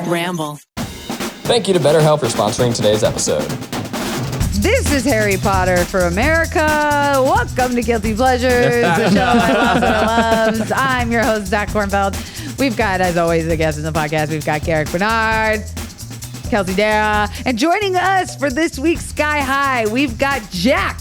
Ramble. Thank you to BetterHelp for sponsoring today's episode. This is Harry Potter for America. Welcome to Guilty Pleasures, the show I love and I loves. I'm your host, Zach Kornfeld. We've got, as always, a guest in the podcast. We've got Garrick Bernard, Kelsey Darragh, and joining us for this week's Sky High, we've got Jack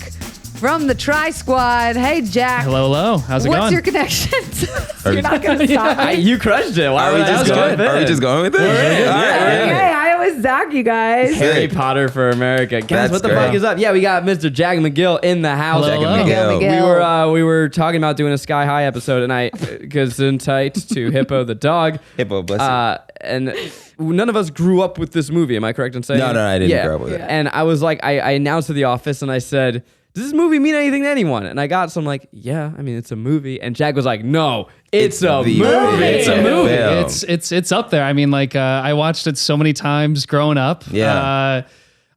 from the Tri Squad. Hey, Jack. Hello. How's it going? What's your connections? You're not going to stop me. You crushed it. Are we just going with it? Okay, I was Zach, you guys. Harry Potter for America. Guys, That's what the great. fuck is up? Yeah, we got Mr. Jack McGill in the house. Hello. Miguel. We were talking about doing a Sky High episode, and I goes in tight to Hippo the dog. Hippo, bless you. And none of us grew up with this movie. Am I correct in saying? No, I didn't grow up with it. And I was like, I announced to the office, and I said, does this movie mean anything to anyone? And I got some like, yeah, I mean, it's a movie. And Jack was like, no, it's a movie. It's a movie. It's up there. I mean, like I watched it so many times growing up. Yeah.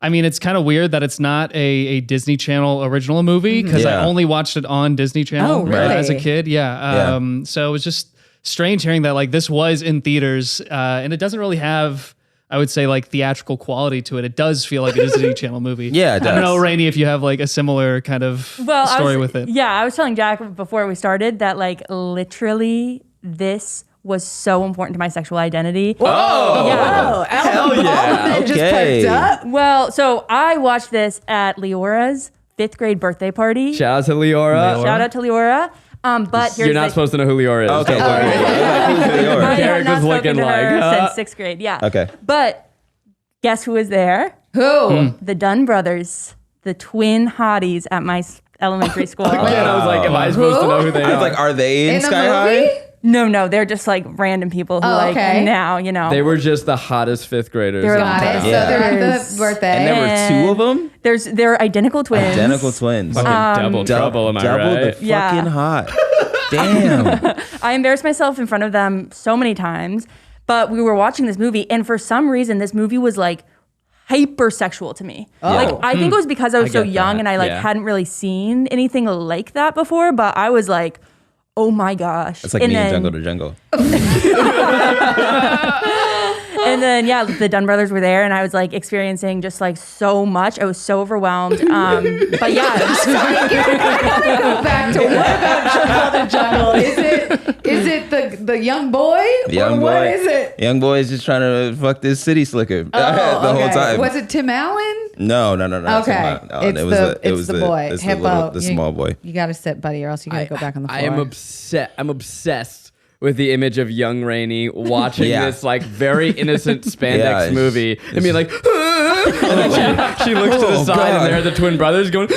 I mean, it's kind of weird that it's not a Disney Channel original movie because I only watched it on Disney Channel as a kid. Yeah. So it was just strange hearing that like this was in theaters and it doesn't really have, I would say, like theatrical quality to it. It does feel like a Disney Channel movie. Yeah, it does. I don't know, Rainie, if you have like a similar kind of story with it. Yeah, I was telling Jack before we started that like literally this was so important to my sexual identity. Oh, yeah. hell yeah. Just Okay. perked up. Well, so I watched this at Leora's 5th grade birthday party. Shout out to Leora. Shout out to Leora. But You're not supposed to know who Leora is. Okay. I Garrick have not was looking spoken to her like, since 6th grade. Yeah. Okay. But guess who was there? Who? The Dunn brothers, the twin hotties at my elementary school. And I was like, am I supposed to know who they I are? was like, are they in In the Sky movie? High? No, they're just like random people who okay. now, you know. They were just the hottest 5th graders. They're Got it. So Yeah. they're at the birthday. And there were two of them? They're identical twins. Identical twins. Fucking double trouble, am I Double right? the Yeah. fucking hot. Damn. I embarrassed myself in front of them so many times, but we were watching this movie, and for some reason, this movie was like hypersexual to me. Like I think it was because I was so get young that. and I like Yeah. hadn't really seen anything like that before, but I was like, oh my gosh. It's like me in Jungle to Jungle. And then, yeah, the Dunn brothers were there, and I was like experiencing just like so much. I was so overwhelmed. But yeah, Go back to what about Jungle to Jungle? Is it the young boy? Young or boy. What is it? Young boy is just trying to fuck this city slicker the whole okay. time. Was it Tim Allen? No. Okay. It's the boy. It's Hippo. the small boy. You got to sit, buddy, or else you got to go back on the floor. I am upset. I'm obsessed with the image of young Rainie watching Yeah. this like very innocent spandex Yeah, movie and being like, and then she looks to the Oh, side God. and there are the twin brothers going,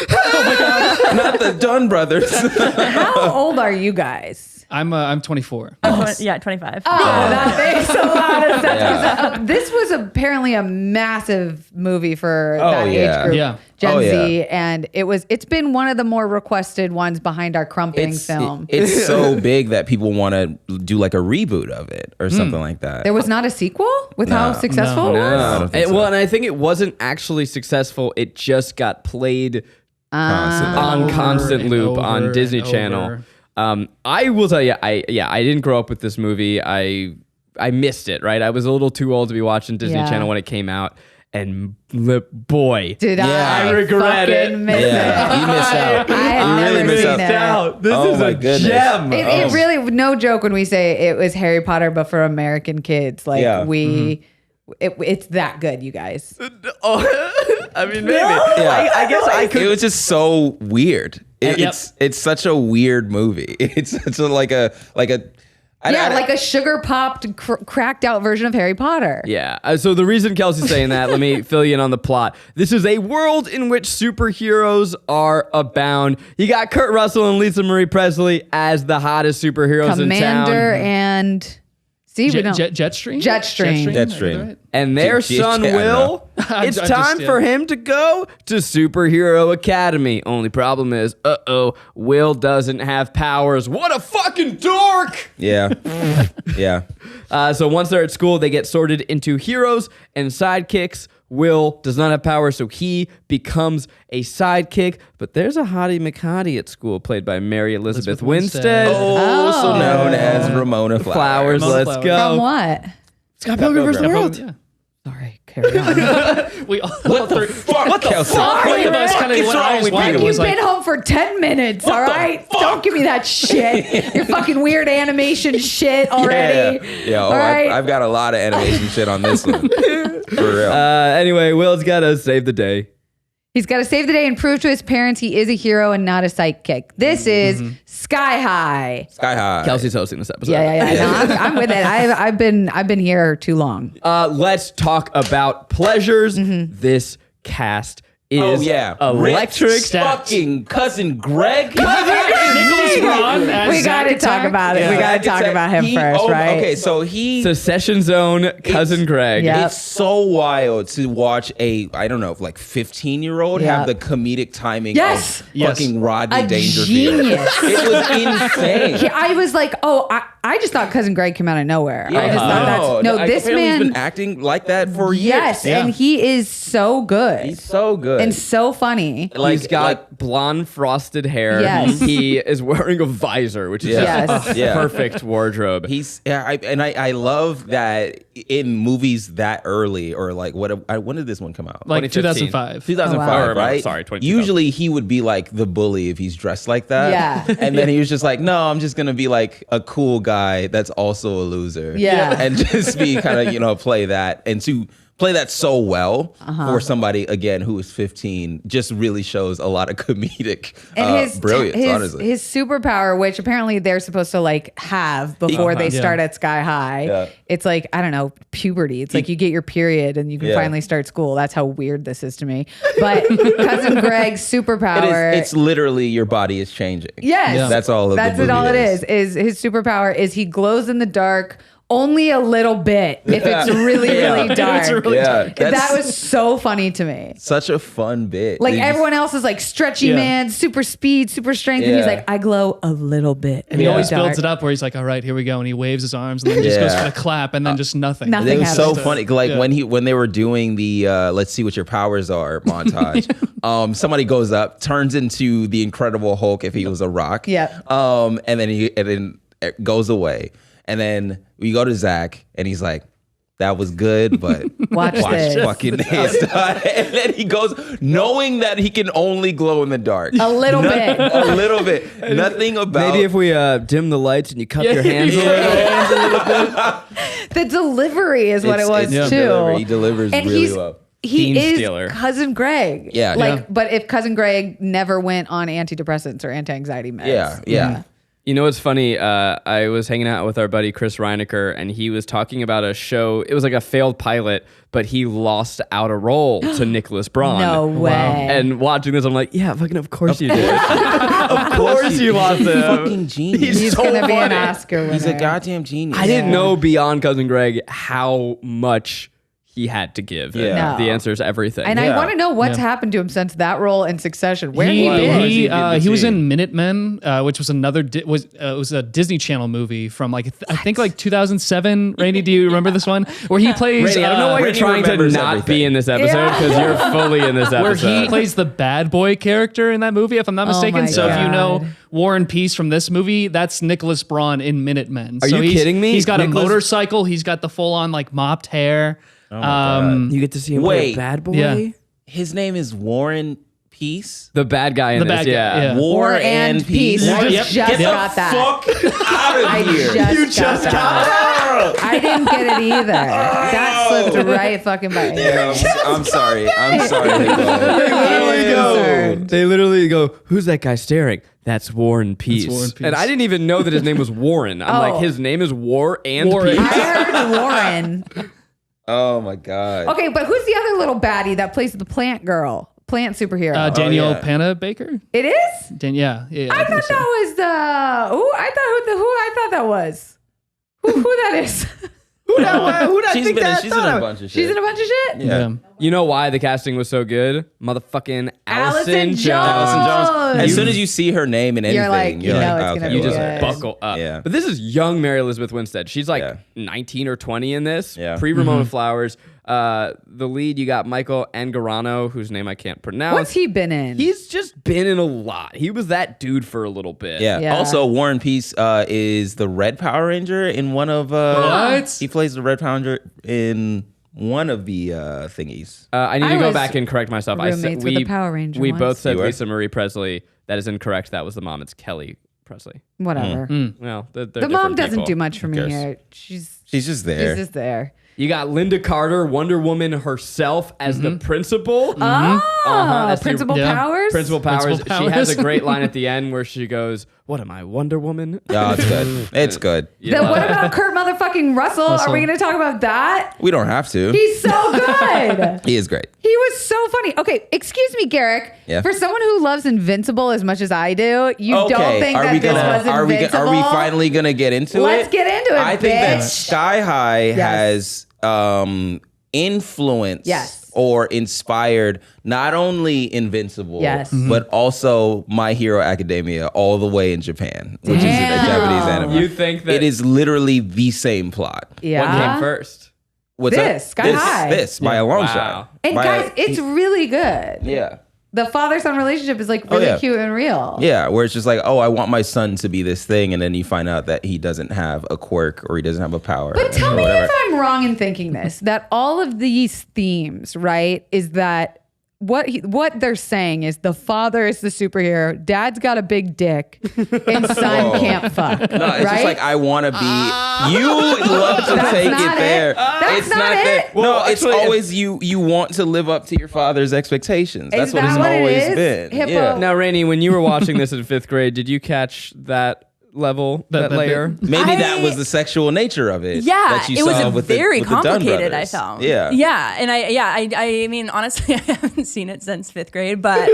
Not the Dunn brothers. How old are you guys? I'm 24. yeah, 25. That makes a lot of sense. Yeah. 'Cause, this was apparently a massive movie for that yeah. age group, Yeah. Gen Oh, yeah. Z, and it's been one of the more requested ones behind our crumping film. It's so big that people want to do like a reboot of it or something like that. There was not a sequel with how successful it was? I don't think so. Well, and I think it wasn't actually successful. It just got played Constantly. on constant and loop over on Disney and Channel. over. I will tell you, I didn't grow up with this movie. I missed it, right? I was a little too old to be watching Disney Yeah. Channel when it came out. And boy, Did Yeah. I regret it. fucking miss Yeah, it? you missed out. I had You never really missed seen out. it. This Oh is my a goodness. gem. It really, no joke when we say it was Harry Potter, but for American kids. Like Yeah. it's that good, you guys. I mean, maybe. Yeah. I guess I could. It was just so weird. It's such a weird movie. It's such a like a Like a sugar popped, cracked out version of Harry Potter. Yeah. So the reason Kelsey's saying that, let me fill you in on the plot. This is a world in which superheroes are abound. You got Kurt Russell and Lisa Marie Presley as the hottest superheroes in town. Commander and see, we don't. Jetstream? Jetstream. Jetstream. Right? And their son, I don't Will, it's time for him to go to Superhero Academy. Only problem is, Will doesn't have powers. What a fucking dork! Yeah. So once they're at school, they get sorted into heroes and sidekicks. Will does not have power, so he becomes a sidekick. But there's a hottie McHottie at school, played by Mary Elizabeth Winstead. Also known as Ramona Flowers. Flowers, let's Flowers. go. From what? Scott Pilgrim versus the World. Yeah. Sorry, carry on. We all What the fuck? What the fuck? Three of us What kind is of wrong with you? You've was like, been home for 10 minutes, all right? Don't give me that shit. Your fucking weird animation shit already. Yeah. Oh, all right? I've got a lot of animation shit on this one. For real. Anyway, Will's got to save the day. He's got to save the day and prove to his parents he is a hero and not a sidekick. This is Sky High. Sky High. Kelsey's hosting this episode. Yeah. No, I'm with it. I've been here too long. Let's talk about pleasures. This cast is electric. Rick fucking cousin Greg. Nicholas Braun as We got to Zack talk Attack. about it. We got to talk about him first, right? Okay, so Secession Zone, cousin Greg. Yeah. It's so wild to watch I don't know, like 15-year-old Yeah. have the comedic timing Yes. of fucking Rodney A Dangerfield. genius. It was insane. I was like, I just thought Cousin Greg came out of nowhere. I just thought this apparently man. he's been acting like that for years. Yes, and he is so good. He's so good. and so funny. He's got blonde frosted hair. Yes. He is wearing a visor, which is Yes. just a Yeah. perfect wardrobe. I love that in movies that early, or like when did this one come out? Like 2015. 2005. 2005, Oh, wow. right? Sorry, 2015. Usually he would be like the bully if he's dressed like that. Yeah. And then he was just like, no, I'm just going to be like a cool guy that's also a loser. Yeah. And just be kind of, play that. And to play that so well for somebody, again, who is 15, just really shows a lot of comedic brilliance, honestly. His superpower, which apparently they're supposed to like have before they start at Sky High. Yeah. It's like, I don't know, puberty. It's like you get your period and you can finally start school. That's how weird this is to me. But Cousin Greg's superpower. It's literally your body is changing. Yes. Yeah. That's all of That's the movie all it is his superpower is he glows in the dark only a little bit if it's really, really dark. That was so funny to me. Such a fun bit. Like everyone else is like stretchy man, super speed, super strength. And he's like, I glow a little bit. And he always builds it up where he's like, all right, here we go. And he waves his arms and then just goes for the clap and then just nothing. Nothing. It was so happens. funny. Like when they were doing the let's see what your powers are montage, somebody goes up, turns into the Incredible Hulk if he was a rock. Yeah. And then it goes away. And then we go to Zach and he's like, that was good, but Watch this. fucking this. And then he goes, knowing that he can only glow in the dark. A little bit. A little bit. Nothing about Maybe if we dim the lights and you cup your hands a little bit. The delivery is what it was it's too. delivery. He delivers And really well. He Bean is stealer. Cousin Greg. Yeah. But if Cousin Greg never went on antidepressants or anti-anxiety meds. Yeah. You know what's funny? I was hanging out with our buddy Chris Reinecker, and he was talking about a show. It was like a failed pilot, but he lost out a role to Nicholas Braun. No way. And watching this, I'm like, yeah, fucking of course you did. Of course you lost him. Fucking genius. He's so going to be an funny. Oscar winner. He's a goddamn genius. I didn't know beyond Cousin Greg how much he had to give. Yeah. No. The answer is everything. And I want to know what's happened to him since that role in Succession. Where he been? He was in Minutemen, which was another it was a Disney Channel movie from like I think like 2007. Rainey, do you remember this one where he plays? Rainey, I don't know why you're Rainey trying to remembers not everything. be in this episode because you're fully in this where episode. he plays the bad boy character in that movie, if I'm not mistaken. my So if you know God. War and Peace from this movie, that's Nicholas Braun in Minutemen. Are so you kidding me? He's got Nicholas- a motorcycle. He's got the full on like mopped hair. You get to see him play a bad boy? Yeah. His name is Warren Peace. The bad guy in The this, bad guy, yeah. War and Peace. War- I Yep. just Get got that. Fuck out of I here. just got that. I didn't get it either. That slipped right fucking by me. I'm sorry. I'm sorry. They literally go, who's that guy staring? That's War and Peace. War and Peace. And I didn't even know that his name was Warren. I'm like, his name is War and Warren. Peace. I heard Warren. Oh my God. Okay, but who's the other little baddie that plays the plant girl? Plant superhero. Daniel yeah. Panna Baker. It is? Yeah. I thought that was the who I thought that was. Who that is? Who that She's in a bunch of shit. She's in a bunch of shit? Yeah. You know why the casting was so good? Motherfucking Allison Allison Jones. Jones. As soon as you see her name in anything, You're like, you know it's gonna be You just good. buckle up. Yeah. But this is young Mary Elizabeth Winstead. She's like Yeah. 19 or 20 in this. Yeah. Pre Ramona Flowers. The lead, you got Michael Angarano, whose name I can't pronounce. What's he been in? He's just been in a lot. He was that dude for a little bit. Yeah. Also, Warren Peace is the Red Power Ranger in one of. What? He plays the Red Power Ranger in one of the thingies. I need I to go was back and correct myself. roommates with a Power Ranger We once. both said You were? Lisa Marie Presley. That is incorrect. That was the mom. It's Kelly Presley. Whatever. Well, they're The mom different doesn't people. do much for me cares? here. She's She's just there. just there. You got Linda Carter, Wonder Woman herself, as the principal. Oh, that's the- Principal yeah. Powers? Principal Powers. Principal She has Powers. a great line at the end where she goes, "What am I, Wonder Woman?" Oh, it's good. It's good. What about Kurt motherfucking Russell? Are we going to talk about that? We don't have to. He's so good. He is great. He was so funny. Okay, excuse me, Garrick. Yeah. For someone who loves Invincible as much as I do, you Okay, don't think that this was are Invincible? we finally gonna get into it? Let's get into it, I think that bitch. Sky High has influenced Yes. or inspired not only Invincible, Yes. but also My Hero Academia all the way in Japan, which is a Damn. Japanese anime. You think that It is literally the same plot. Yeah. what came first? What's This, that? Sky High. This by a long Wow. shot. And By guys, it's really good. yeah. The father-son relationship is like really yeah. cute and real. Yeah, where it's just like, oh, I want my son to be this thing, and then you find out that he doesn't have a quirk or he doesn't have a power. But tell or me whatever. if I'm wrong in thinking this, that all of these themes, right, is that what they're saying is the father is the superhero, dad's got a big dick, and son can't fuck. No, it's right? just like I want to be. You love to That's take not it there. it. That's It's not there. it. No, Well, it's actually, always you. You want to live up to your father's expectations. That's Is what that it's what it always is? been. Hippo? Yeah. Now, Rainie, when you were watching this in 5th grade, did you catch that level, that that layer? Maybe that was the sexual nature of it. Yeah, that you it was saw with very the Dunn complicated. I brothers. found. Yeah, yeah, and I mean, honestly, I haven't seen it since 5th grade, but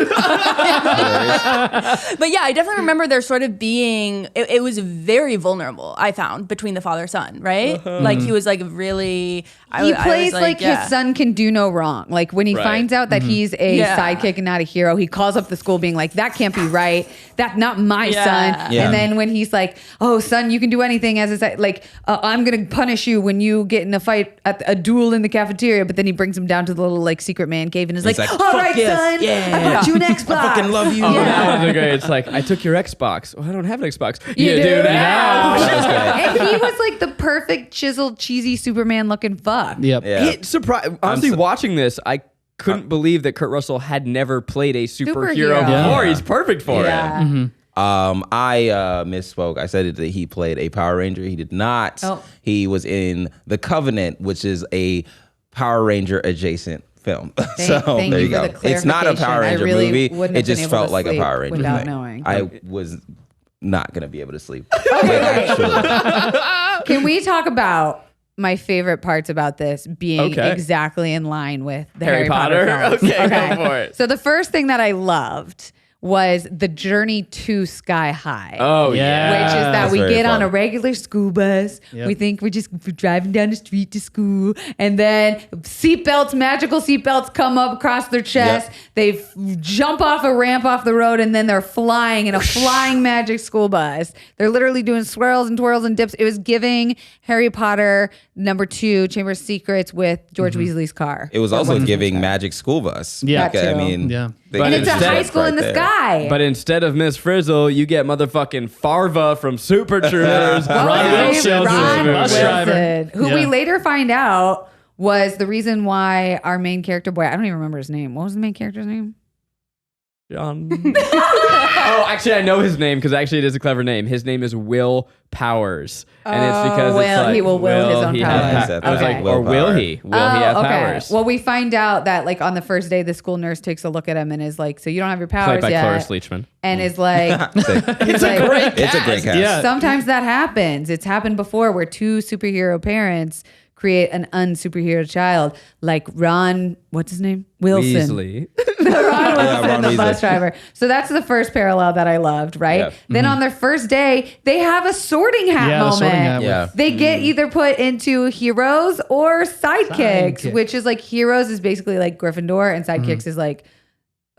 but yeah, I definitely remember there sort of being. It was very vulnerable. I found between the father son, right? Like he was like really. He plays like yeah. his son can do no wrong. Like when he Right. finds out that he's a Yeah. sidekick and not a hero, he calls up the school being like, that can't be right. That's not my Yeah. son. Yeah. And then when he's like, oh, son, you can do anything as a side, like, I'm going to punish you when you get in a fight at a duel in the cafeteria. But then he brings him down to the little like secret man cave and is like, like, all "Fuck right, yes, son, yeah. I bought you an Xbox. I fucking love you. Oh, Yeah. that was great. It's like, I took your Xbox. Well, I don't have an Xbox. You do do now. And he was like the perfect chiseled, cheesy Superman looking fuck. Yep. Yeah. It surprised. Honestly, watching this, I couldn't believe that Kurt Russell had never played a superhero Superhero. before. Yeah. He's perfect for it. Yeah. I misspoke. I said that he played a Power Ranger. He did not. Oh. He was in The Covenant, which is a Power Ranger adjacent film. So thank there you you for go. the It's not a Power clarification. I Ranger really movie. wouldn't It have been just able felt to like a sleep Power Ranger without thing. knowing. I was not going to be able to sleep. Actually. Can we talk about my favorite parts about this being Okay. exactly in line with the Harry Harry Potter Potter? films? Okay, go for it. So the first thing that I loved was the journey to Sky High. Oh, yeah. Which is that That's we very get on fun. a regular school bus. Yep. We think we're just driving down the street to school. And then seatbelts, magical seatbelts come up across their chest. Yep. They jump off a ramp off the road and then they're flying in a flying magic school bus. They're literally doing swirls and twirls and dips. It was giving Harry Potter #2, Chamber of Secrets with George Weasley's car. It was also giving Magic School Bus. Yeah. Like, That I too. mean, Yeah. they And did it's a it high school in right the there. sky. But instead of Miss Frizzle, you get motherfucking Farva from Super Troopers. What was Ron his name? Wilson, Ron bus driver. Wilson, who we Yeah. later find out was the reason why our main character boy, I don't even remember his name. What was the main character's name? John. Oh, actually, I know his name because actually it is a clever name. His name is Will Powers, and it's because Will. it's like, He will will his own he powers. have Yes, I was okay. like, or will Willpower. he? Will he have powers? Well, we find out that like on the first day, the school nurse takes a look at him and is like, "So you don't have your powers Played by yet?" Cloris Leachman. And is like, It's a great great cast. Yeah. sometimes that happens. It's happened before where two superhero parents create an unsuperhero child, like Ron. What's his name? Wilson. Weasley. Ron Wilson, Ron the Weasley. bus driver. So that's the first parallel that I loved, right? Yeah. Then on their first day, they have a sorting hat Yeah, the moment. sorting hat. Yeah. They get either put into heroes or sidekicks, Sidekick. which is like heroes is basically like Gryffindor and sidekicks is like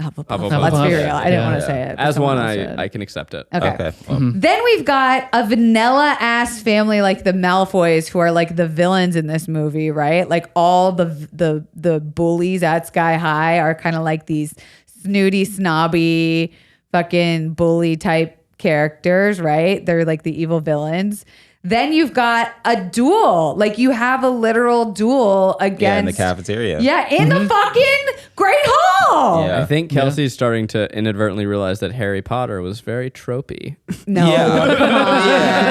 Hufflepuff. Let's be real. I didn't want to say it. As one, someone else did. I can accept it. Okay. Well, Then we've got a vanilla ass family like the Malfoys, who are like the villains in this movie, right? Like all the bullies at Sky High are kind of like these snooty, snobby, fucking bully type characters, right? They're like the evil villains. Then you've got a duel. Like you have a literal duel against. Yeah, in the cafeteria. Yeah, in the fucking Great Hall. Yeah. I think Kelsey's starting to inadvertently realize that Harry Potter was very tropey. No. Yeah.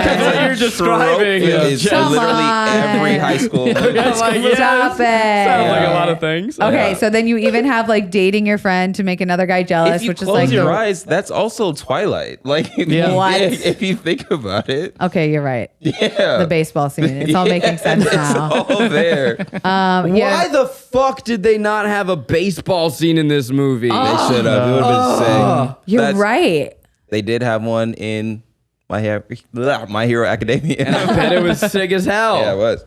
That's what you're describing. Is Come literally on. every high school. Stop it. Sounds like a lot of things. Okay, so then you even have like dating your friend to make another guy jealous, If you which is close like your eyes, that's also Twilight. Like, What? if you think about it. Okay, you're right. Yeah. The baseball scene. It's all making sense now. It's all there. Why the fuck did they not have a baseball scene in this movie? They should have. It would have been sick. You're right. They did have one in My Hero Academia. I bet it was sick as hell. Yeah, it was.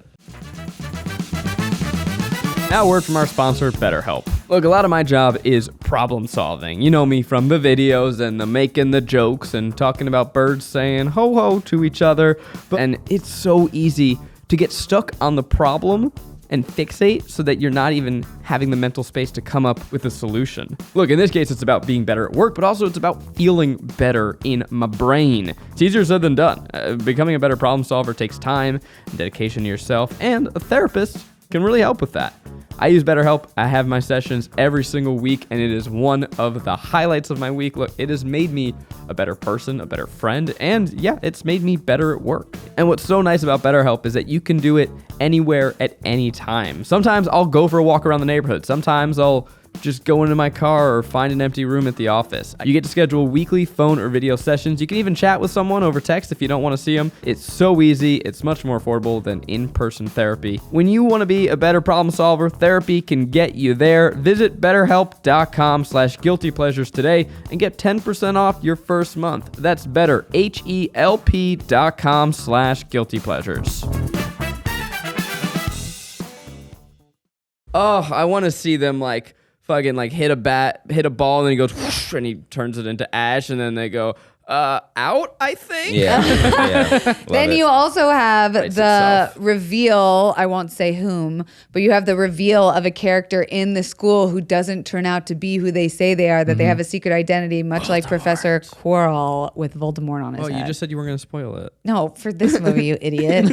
Now, a word from our sponsor, BetterHelp. Look, a lot of my job is problem solving. You know me from the videos and the making the jokes and talking about birds saying ho ho to each other. And it's so easy to get stuck on the problem and fixate so that you're not even having the mental space to come up with a solution. Look, in this case, it's about being better at work, but also it's about feeling better in my brain. It's easier said than done. Becoming a better problem solver takes time and dedication to yourself, and a therapist can really help with that. I use BetterHelp. I have my sessions every single week, and it is one of the highlights of my week. Look, it has made me a better person, a better friend, and yeah, it's made me better at work. And what's so nice about BetterHelp is that you can do it anywhere at any time. Sometimes I'll go for a walk around the neighborhood. Sometimes I'll just go into my car or find an empty room at the office. You get to schedule weekly phone or video sessions. You can even chat with someone over text if you don't want to see them. It's so easy. It's much more affordable than in-person therapy. When you want to be a better problem solver, therapy can get you there. Visit betterhelp.com/guiltypleasures today and get 10% off your first month. That's better, HELP.com/guiltypleasures. Oh, I want to see them like fucking like hit a ball, and then he goes whoosh, and he turns it into ash, and then they go out, I think. Yeah. Then you also have Writes the itself. reveal, I won't say whom, but you have the reveal of a character in the school who doesn't turn out to be who they say they are, that they have a secret identity, much like Professor Quirrell with Voldemort on his head. You just said you weren't going to spoil it. No, for this movie, you idiot.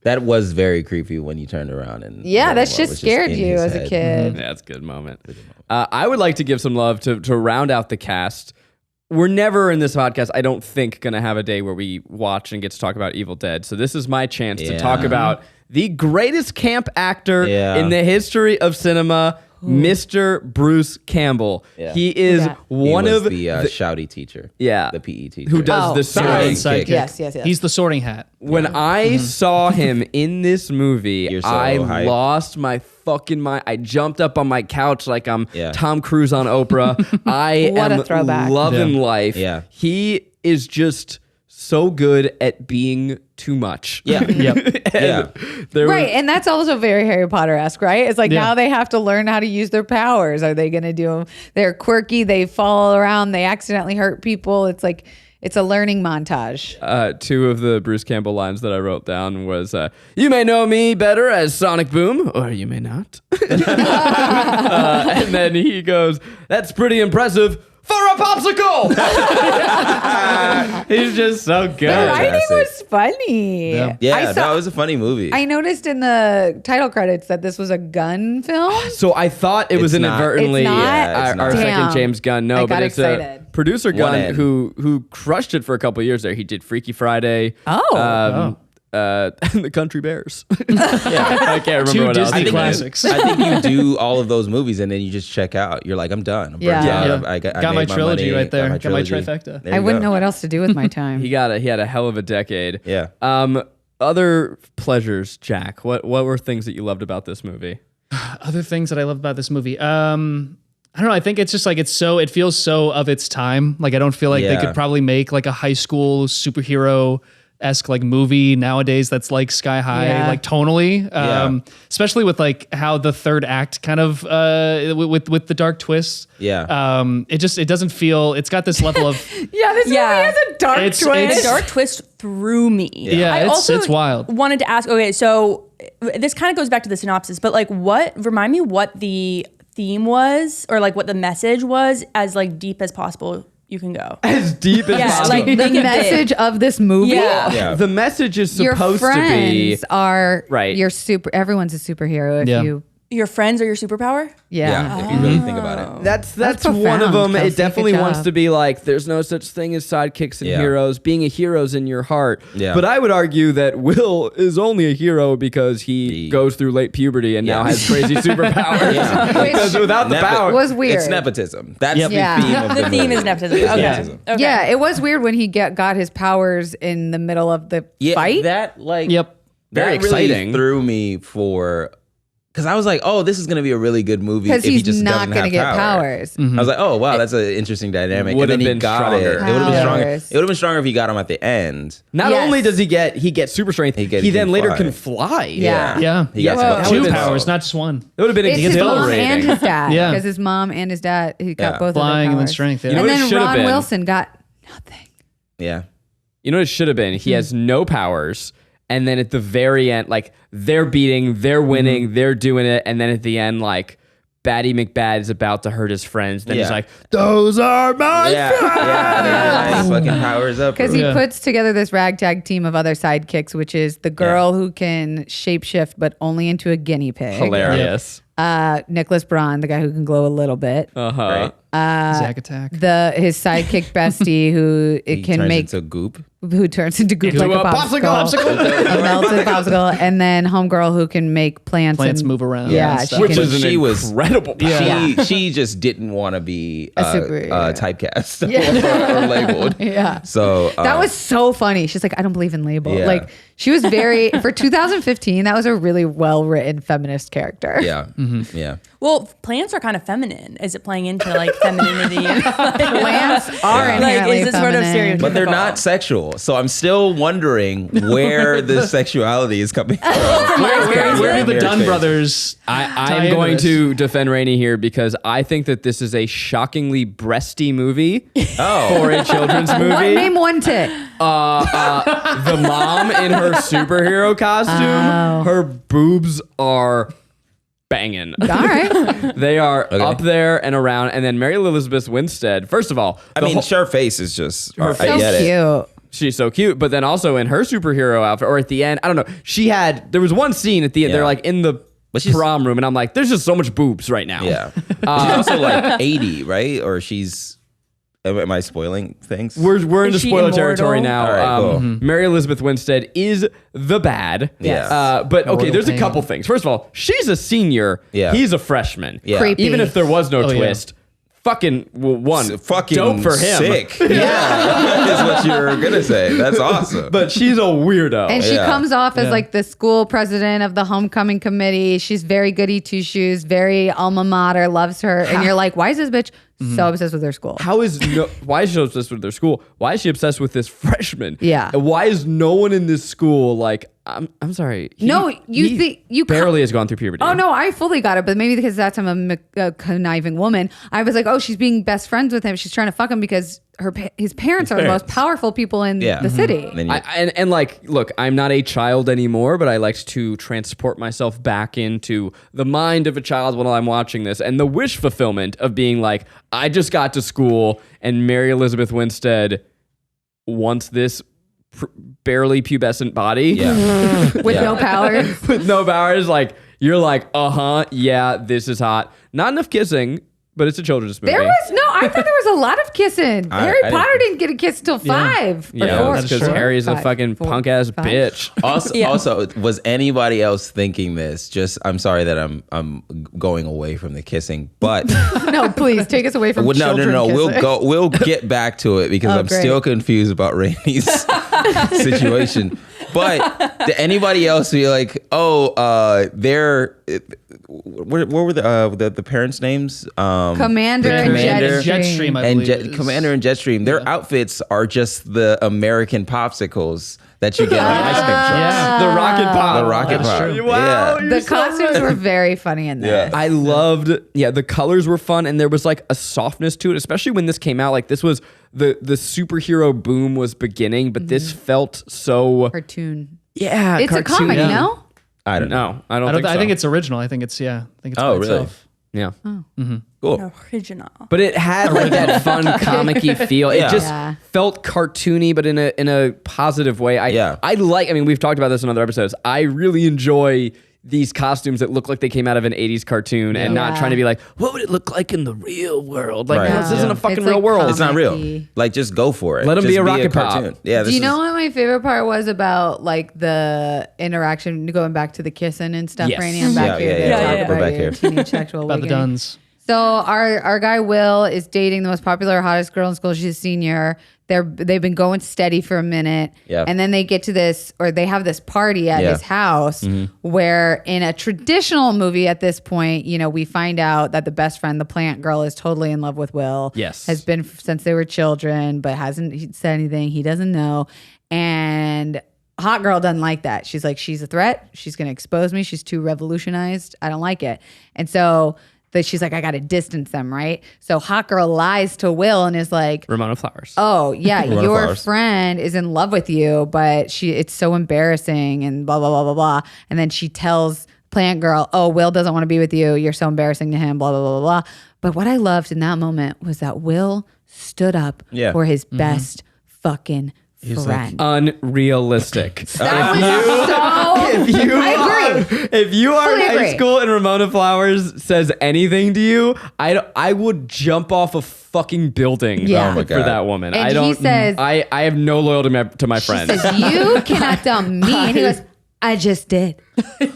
That was very creepy when you turned around and Yeah, that Voldemort shit was just scared in you his as a head. kid. Yeah, it's a good moment. I would like to give some love to round out the cast. We're never in this podcast, I don't think, going to have a day where we watch and get to talk about Evil Dead. So this is my chance to talk about the greatest camp actor in the history of cinema, Mr. Bruce Campbell. Yeah. He is one He was of the shouty teacher. Yeah. The PE teacher. who does the sorting. Sidekick. Yes. He's the sorting hat. When I saw him in this movie, You're so I hyped. lost my fucking mind. I jumped up on my couch like I'm Yeah. Tom Cruise on Oprah. I What a am throwback. loving life. Yeah. He is just so good at being too much. Yeah. Yep. Yeah. There Right, was- and that's also very Harry Potter-esque, right? It's like Yeah. now they have to learn how to use their powers. Are they going to do them? They're quirky, they fall around, they accidentally hurt people. It's like, it's a learning montage. two of the Bruce Campbell lines that I wrote down was, you may know me better as Sonic Boom, or you may not. And then he goes, that's pretty impressive for a popsicle. He's just so good. The writing Fantastic. was funny. Yeah. Yeah, saw- it was a funny movie. I noticed in the title credits that this was a gun film. So I thought it was It's not. inadvertently It's not? Yeah, it's our not. second Damn. James Gunn. No, I but got it's a excited. producer One Gunn N. who crushed it for a couple of years there. He did Freaky Friday. And the Country Bears. I can't remember Two what else. Disney he did. classics. I think you do all of those movies and then you just check out. You're like, I'm done. I'm burnt Yeah. out. Yeah. I Got my made trilogy money, right there. Got my trilogy. trifecta. There I you wouldn't go. know what else to do with my time. He had a hell of a decade. Yeah. Other pleasures, Jack. What were things that you loved about this movie? Other things that I love about this movie. I don't know. I think it's just like it feels so of its time. Like I don't feel like they Yeah. could probably make like a high school superhero esque like movie nowadays that's like sky high, like tonally, especially with like how the third act kind of with the dark twists. It doesn't feel, it's got this level of this movie has a dark twist. The dark twist threw me. It's wild. Wanted to ask, okay, so this kind of goes back to the synopsis, but like remind me what the theme was, or like what the message was, as like deep as possible you can go. As deep as possible. Like the message of this movie. The message is Your supposed to be friends are right. Everyone's a superhero if your friends are your superpower? If you really think about it. That's profound, one of them. Kelsey. It definitely Good wants job. to be like, there's no such thing as sidekicks and heroes. Being a hero's in your heart. But I would argue that Will is only a hero because he goes through late puberty and now has crazy superpowers. Because without the power, was weird. It's nepotism. That's the theme of The theme is nepotism. Okay. Yeah, it was weird when he got his powers in the middle of the fight. That like very that exciting. Really threw me for. Because I was like, oh, this is going to be a really good movie if he just not doesn't going to have get power. powers. I was like, oh, wow, that's an interesting dynamic. Would And then have he been got stronger. it. It would have been stronger. Powers. It would have been stronger if he got him at the end. not Yes. only does he get super strength, he can then later fly. can fly. Yeah. He got Whoa. some Two power. powers, not just one. It would have been It's his mom exhilarating. and his dad. Yeah. Because his mom and his dad, he got both Flying of and their then powers. strength. Yeah. You know And what it then should have Ron been? Wilson got nothing. Yeah. You know what it should have been? He has no powers. And then at the very end, like, they're beating, they're winning, they're doing it. And then at the end, like, Batty McBad is about to hurt his friends. Then he's like, those are my friends. Nice fucking powers up. Because he puts together this ragtag team of other sidekicks, which is the girl who can shapeshift, but only into a guinea pig. Hilarious. Nicholas Braun, the guy who can glow a little bit. Uh-huh. Zack Attack. His sidekick bestie who He can turns make into goop. who turns into goop Into like a a popsicle, a melted popsicle, and then homegirl who can make plants Plants move around. Yeah, and she stuff. Which can- is an She was- incredible power. Yeah. She just didn't want to be typecast or labeled. Yeah. So That was so funny. She's like, I don't believe in label. Yeah. Like, she was very, for 2015, that was a really well-written feminist character. yeah. Yeah. Well, plants are kind of feminine. Is it playing into like femininity? And, Plants are like, inherently is this sort of feminine. stereotypical? But they're not sexual. So I'm still wondering where the sexuality is coming from. Where do the Dunn Face. brothers? I'm going to defend Rainie here because I think that this is a shockingly breasty movie for a children's movie. What, name one tit. The mom in her superhero costume, her boobs are banging. All right. They are up there and around. And then Mary Elizabeth Winstead, first of all, I mean, her face is just. I So get it. cute. she's so cute. But then also in her superhero outfit, or at the end, I don't know. There was one scene at the end, Yeah. they're like in the prom room, and I'm like, there's just so much boobs right now. Yeah. She's also like 80, right? Or she's. Am I spoiling things? We're into Is she spoiler immortal? territory now. All right, cool. Mary Elizabeth Winstead is the bad. Yes. But okay, Royal there's a pain. couple things. First of all, she's a senior. Yeah. He's a freshman. Yeah. Creepy. Even if there was no Oh, yeah. twist, fucking Fucking dope for him. Sick. Yeah. Is what you're going to say. That's awesome. But she's a weirdo. And she Yeah. comes off as like the school president of the homecoming committee. She's very goody two shoes, very alma mater, loves her. And you're like, why is this bitch so obsessed with her school? Why is she obsessed with their school? Why is she obsessed with this freshman? Yeah. And why is no one in this school like, I'm sorry. You barely has gone through puberty. Oh no, I fully got it, but maybe because that's I'm a conniving woman. I was like, oh, she's being best friends with him. She's trying to fuck him because his parents are the most powerful people in the city. And then you- And like, look, I'm not a child anymore, but I like to transport myself back into the mind of a child when I'm watching this, and the wish fulfillment of being like, I just got to school, and Mary Elizabeth Winstead wants this barely pubescent body With no power. with no powers. Like, you're like, yeah, this is hot. Not enough kissing, but it's a children's movie. I thought there was a lot of kissing. Harry I Potter didn't get a kiss till 5. or Yeah, 4. that's because true. Harry is a 5, fucking 4, punk ass 5. bitch. Also, was anybody else thinking this? Just, I'm sorry that I'm going away from the kissing, but No, please take us away from no. children kissing. We'll get back to it because I'm great. still confused about Rainie's situation. But did anybody else be like, they're what were the parents' names? Commander and Jetstream, I believe. Commander and Jetstream. Their outfits are just the American popsicles that you get on ice cream trucks. Yeah. The rocket pop. The rocket pop. true. Wow. Yeah. The costumes were very funny in this. Yeah. I loved, the colors were fun, and there was like a softness to it, especially when this came out. Like this was the superhero boom was beginning, but this felt so Cartoon. yeah. It's a comic, Yeah. no? I don't know. No, I don't think so. I think it's original. I think it's Oh, by really? itself. yeah. Cool. Original. But it had like that fun comic-y feel. It Yeah. just Yeah. felt cartoony, but in a positive way. I mean, we've talked about this in other episodes. I really enjoy these costumes that look like they came out of an 80s cartoon and not Yeah. trying to be like, what would it look like in the real world? Like, Right. no, this isn't a fucking It's real like world. It's not real. Comic-y. Like, just go for it. Let 'em Just be a rocket cartoon. pop. Yeah. Do you know what my favorite part was about like the interaction going back to the kissing and stuff, Yes. Rainie? I'm back Yeah, here yeah, to yeah. talk Yeah, about back your here. teenage sexual About the awakening. Duns. So our guy Will is dating the most popular, hottest girl in school. She's a senior. They've been going steady for a minute, Yeah. and then they get to this, or they have this party at Yeah. his house, where in a traditional movie at this point, we find out that the best friend, the plant girl, is totally in love with Will. Yes. has been since they were children, but hasn't said anything. He doesn't know, and hot girl doesn't like that. She's like, she's a threat. She's going to expose me. She's too revolutionized. I don't like it, and so. She's like, I got to distance them, right? So hot girl lies to Will and is like, Ramona Flowers. oh yeah, Ramona your Flowers. friend is in love with you, but it's so embarrassing and blah blah blah blah blah. And then she tells plant girl, oh, Will doesn't want to be with you. You're so embarrassing to him. Blah blah blah blah blah. But what I loved in that moment was that Will stood up Yeah. for his best fucking friend. Unrealistic. That was so. I agree. If you are in Fully high agree. school and Ramona Flowers says anything to you, I would jump off a fucking building Yeah. Oh my for God. that woman. And I he don't. says- I have no loyalty to my She friends. says, you cannot tell me. And he goes, I just did.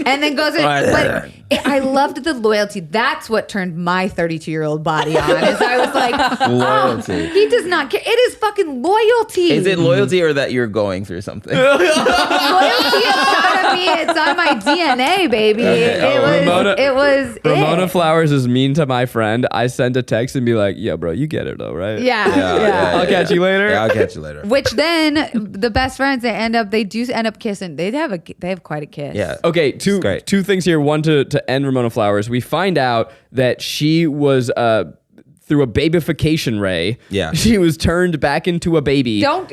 And then goes in. But I loved the loyalty. That's what turned my 32-year-old body on. Is I was like, Loyalty. oh, he does not care. It is fucking loyalty. Is it loyalty or that you're going through something? loyalty inside of me? It's on my DNA, baby. Okay. It was Ramona it. Flowers is mean to my friend. I send a text and be like, "Yeah, bro, you get it though, right? Yeah. I'll catch you later." Yeah, I'll catch you later. Which then the best friends they do end up kissing. They have quite a kiss. Yeah. Okay, great. two things here. One to end Ramona Flowers. We find out that she was through a babification ray. Yeah. She was turned back into a baby. Don't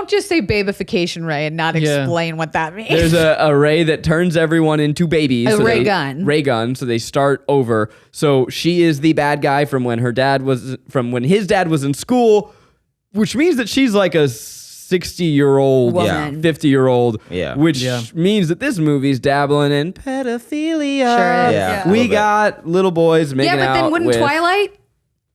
just say babification ray and not Yeah. explain what that means. There's a ray that turns everyone into babies. A ray they- gun. Ray gun. So they start over. So she is the bad guy from when his dad was in school, which means that she's like a 60-year-old, Woman. 50-year-old, Yeah. which Yeah. means that this movie's dabbling in pedophilia. Sure is. Yeah. We Little bit. got little boys making yeah, but out then wouldn't with, Twilight?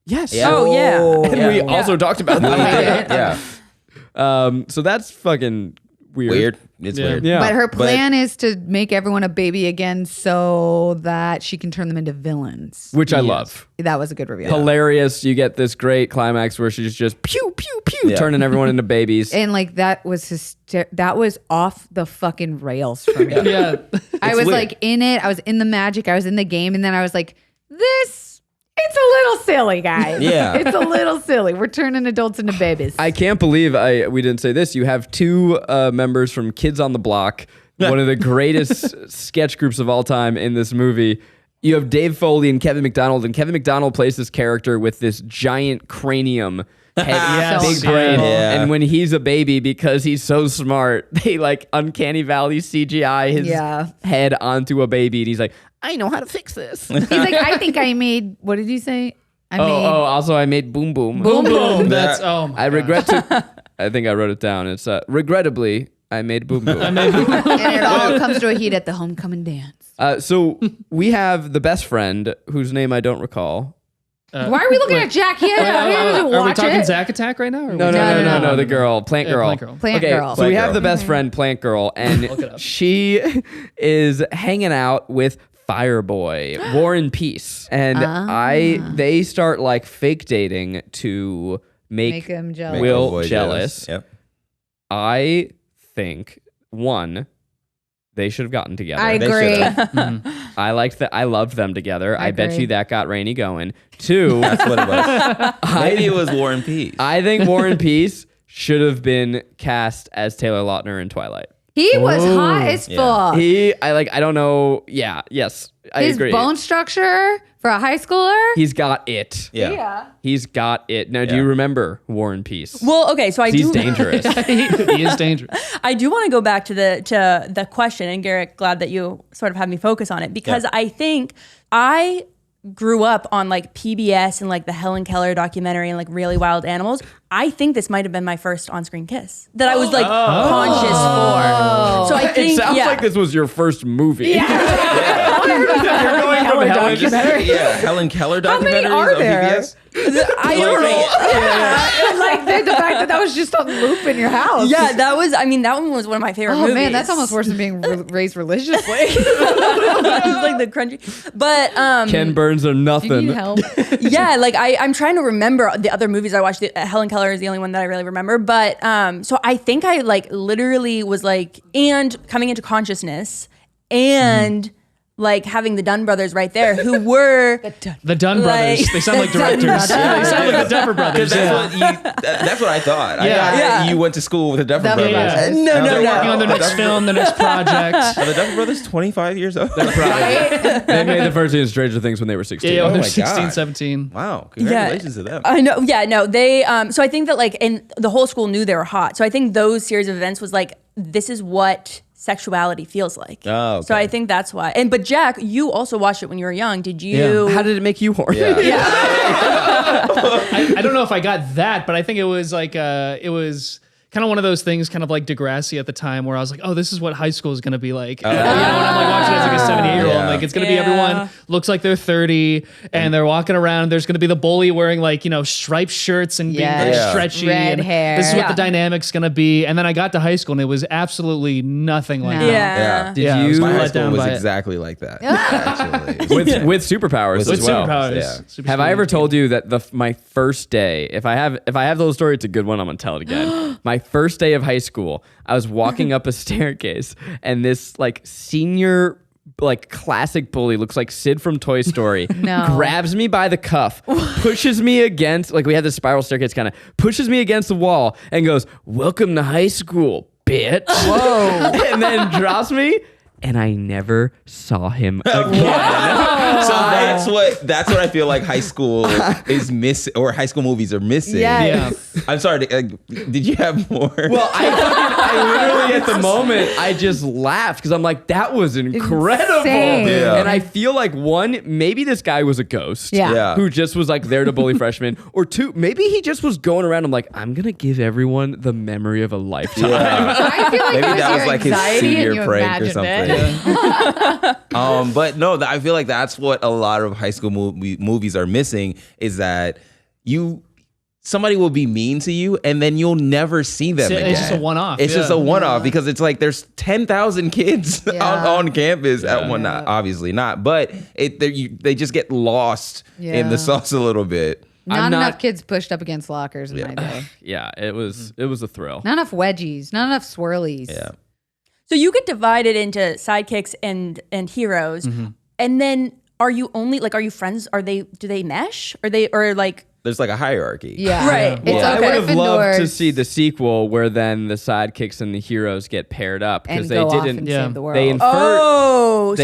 Yes. Yeah. Oh, yeah. And we also talked about that. Yeah. So that's fucking weird. Weird. It's Yeah. weird. Yeah. But her plan is to make everyone a baby again so that she can turn them into villains. Which I love. That was a good reveal. Hilarious. You get this great climax where she's just pew, pew, pew, Yeah. turning everyone into babies. And like that was that was off the fucking rails for me. Yeah. I was weird. like in it. I was in the magic. I was in the game, and then I was like, it's a little silly, guys. Yeah. It's a little silly. We're turning adults into babies. I can't believe we didn't say this. You have two members from Kids on the Block, one of the greatest sketch groups of all time in this movie. You have Dave Foley and Kevin McDonald, and Kevin McDonald plays this character with this giant cranium head, Yes. big So brain. Yeah. And when he's a baby, because he's so smart, they like uncanny valley CGI his Yeah. head onto a baby, and he's like, I know how to fix this. He's like, I think I made. What did he say? I made. Also I made Boom Boom. Boom boom. That's oh my I God. regret to. I think I wrote it down. It's regrettably I made Boom Boom. And it all comes to a heat at the homecoming dance. So we have the best friend whose name I don't recall. Why are we looking at Jack here? He doesn't Are we watch talking it. Zack Attack right now? Or No, the girl, Plant Yeah, Girl. Plant Girl. Plant okay, Girl. so we Plant have Girl. the best friend, Plant Girl, and she is hanging out with Fireboy, War and Peace, and they start like fake dating to make Make him jealous. Will Boy jealous. Yep. I think one, they should have gotten together. I They agree. I liked that. I loved them together. I bet agree. you that got Rainie going. Two, That's what it was. Maybe it was War and Peace. I think War and Peace should have been cast as Taylor Lautner in Twilight. He was hot as fuck. I don't know. Yeah, yes, I His agree. bone structure for a high schooler. He's got it. Yeah. He's got it. Now, do you remember War and Peace? Well, okay, so I He's do. dangerous. he is dangerous. I do want to go back to the question, and Garrick, glad that you sort of had me focus on it because I think I grew up on like PBS and like the Helen Keller documentary and like Really Wild Animals. I think this might have been my first on-screen kiss that I was like conscious for. So I think It sounds like this was your first movie. You're going from Helen. Helen Keller documentaries many are on there? PBS. I don't know. Like the fact that was just on loop in your house. Yeah, that one was one of my favorite Oh movies. man, that's almost worse than being raised religiously. It's like the crunchy. But Ken Burns or Do nothing. you need help? yeah, like I'm trying to remember the other movies I watched. Helen Keller is the only one that I really remember. But so I think I like literally was like, and coming into consciousness and like having the Dunn brothers right there who were The Dunn brothers. They sound like directors. They sound like the Duffer brothers. That's what I thought. Yeah. You went to school with the Duffer Duffer Brothers. Brothers. No, They're no. working on their next film, their next project. Are the Duffer Brothers 25 years old? They made the first scene of Stranger Things when they were 16. Yeah, when they're my 16, God. 17. Wow. Congratulations to them. I know. Yeah, no. They so I think that like and the whole school knew they were hot. So I think those series of events was like this is what sexuality feels like. Oh, okay. So I think that's why. But Jack, you also watched it when you were young. Did you? How did it make you horny? Yeah. I don't know if I got that, but I think it was like it was kind of one of those things, kind of like Degrassi at the time, where I was like, oh, this is what high school is going to be like. You know, when I'm like watching it as like a 78-year-old, Yeah. like it's going to be everyone looks like they're 30 and they're walking around. There's going to be the bully wearing like, you know, striped shirts and being very Yes. stretchy. Red and hair. This is what Yeah. the dynamic's going to be. And then I got to high school and it was absolutely nothing like No. that. Yeah. Did I was you My high let school down was by it. exactly like that. Actually. with superpowers With as well? Superpowers. Yeah. Super Have I speed. ever told you that my first day, if I have the little story, it's a good one, I'm gonna tell it again. My first day of high school, I was walking up a staircase and this like senior like classic bully, looks like Sid from Toy Story, No. grabs me by the cuff, pushes me against, like we had this spiral staircase kind of, pushes me against the wall and goes, "Welcome to high school, bitch." Whoa. And then drops me. And I never saw him again. So that's what I feel like high school is missing, or high school movies are missing. Yes. I'm sorry. Did you have more? Well, I literally at the moment I just laughed because I'm like, that was incredible. Insane. Yeah. And I feel like one, maybe this guy was a ghost. Yeah. Yeah. Who just was like there to bully freshmen, or two, maybe he just was going around. I'm like, I'm gonna give everyone the memory of a lifetime. I feel like Maybe it that your was like his anxiety and senior you prank or imagined something. it. But no, I feel like that's what a lot of high school movies are missing, is that somebody will be mean to you and then you'll never see them again. It's just a one-off. It's just a one-off because it's like there's 10,000 kids on campus at one. Not, obviously not, but they just get lost in the sauce a little bit. Not enough kids pushed up against lockers in my day. Yeah, it was a thrill. Not enough wedgies. Not enough swirlies. Yeah. So you get divided into sidekicks and heroes, and then are you friends? Do they mesh? Or like? There's like a hierarchy. Yeah. Right. It's I would have loved to Gryffindors see the sequel where then the sidekicks and the heroes get paired up because and they go off didn't. and Yeah. save the world. They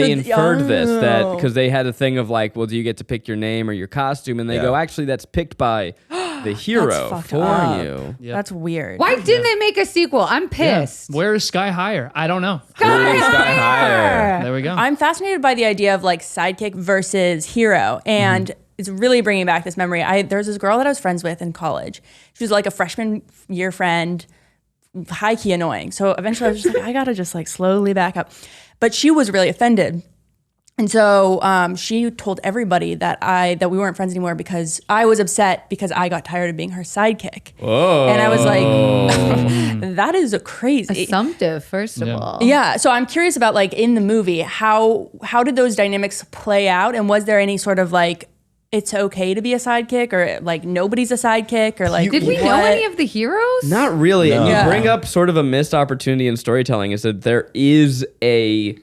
They inferred this that because they had a thing of like, well, do you get to pick your name or your costume? And they go, actually, that's picked by the hero fucked for up. you. Yeah. That's weird. Why didn't they make a sequel? I'm pissed. Where is Sky Higher? I don't know. Sky higher. There we go. I'm fascinated by the idea of like sidekick versus hero, and it's really bringing back this memory. There's this girl that I was friends with in college. She was like a freshman year friend, high key annoying. So eventually I was just like, I gotta just like slowly back up. But she was really offended. And so she told everybody that we weren't friends anymore because I was upset because I got tired of being her sidekick. Whoa. And I was like, that is crazy. Assumptive, first of all. Yeah, so I'm curious about like in the movie, how did those dynamics play out, and was there any sort of like it's okay to be a sidekick, or like nobody's a sidekick, or like Did we know any of the heroes? Not really. No. And you Yeah. bring up sort of a missed opportunity in storytelling is that there is a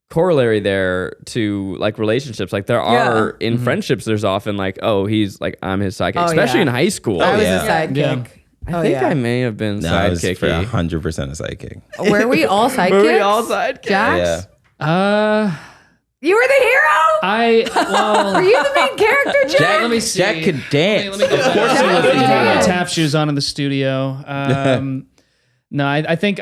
corollary there to like relationships. Like there are in friendships, there's often like, oh, he's like, I'm his sidekick, Oh, especially yeah. in high school. I was yeah. a sidekick. Yeah. I think I may have been No, I was for sidekicky. 100% a sidekick. Were we all sidekicks? Were we all sidekicks? Jax? Yeah. You were the hero? Well, Were you the main character, Jack? let me see. Jack could dance. Let me Of course he was the Jack could hero. dance. tap shoes on in the studio. No, I think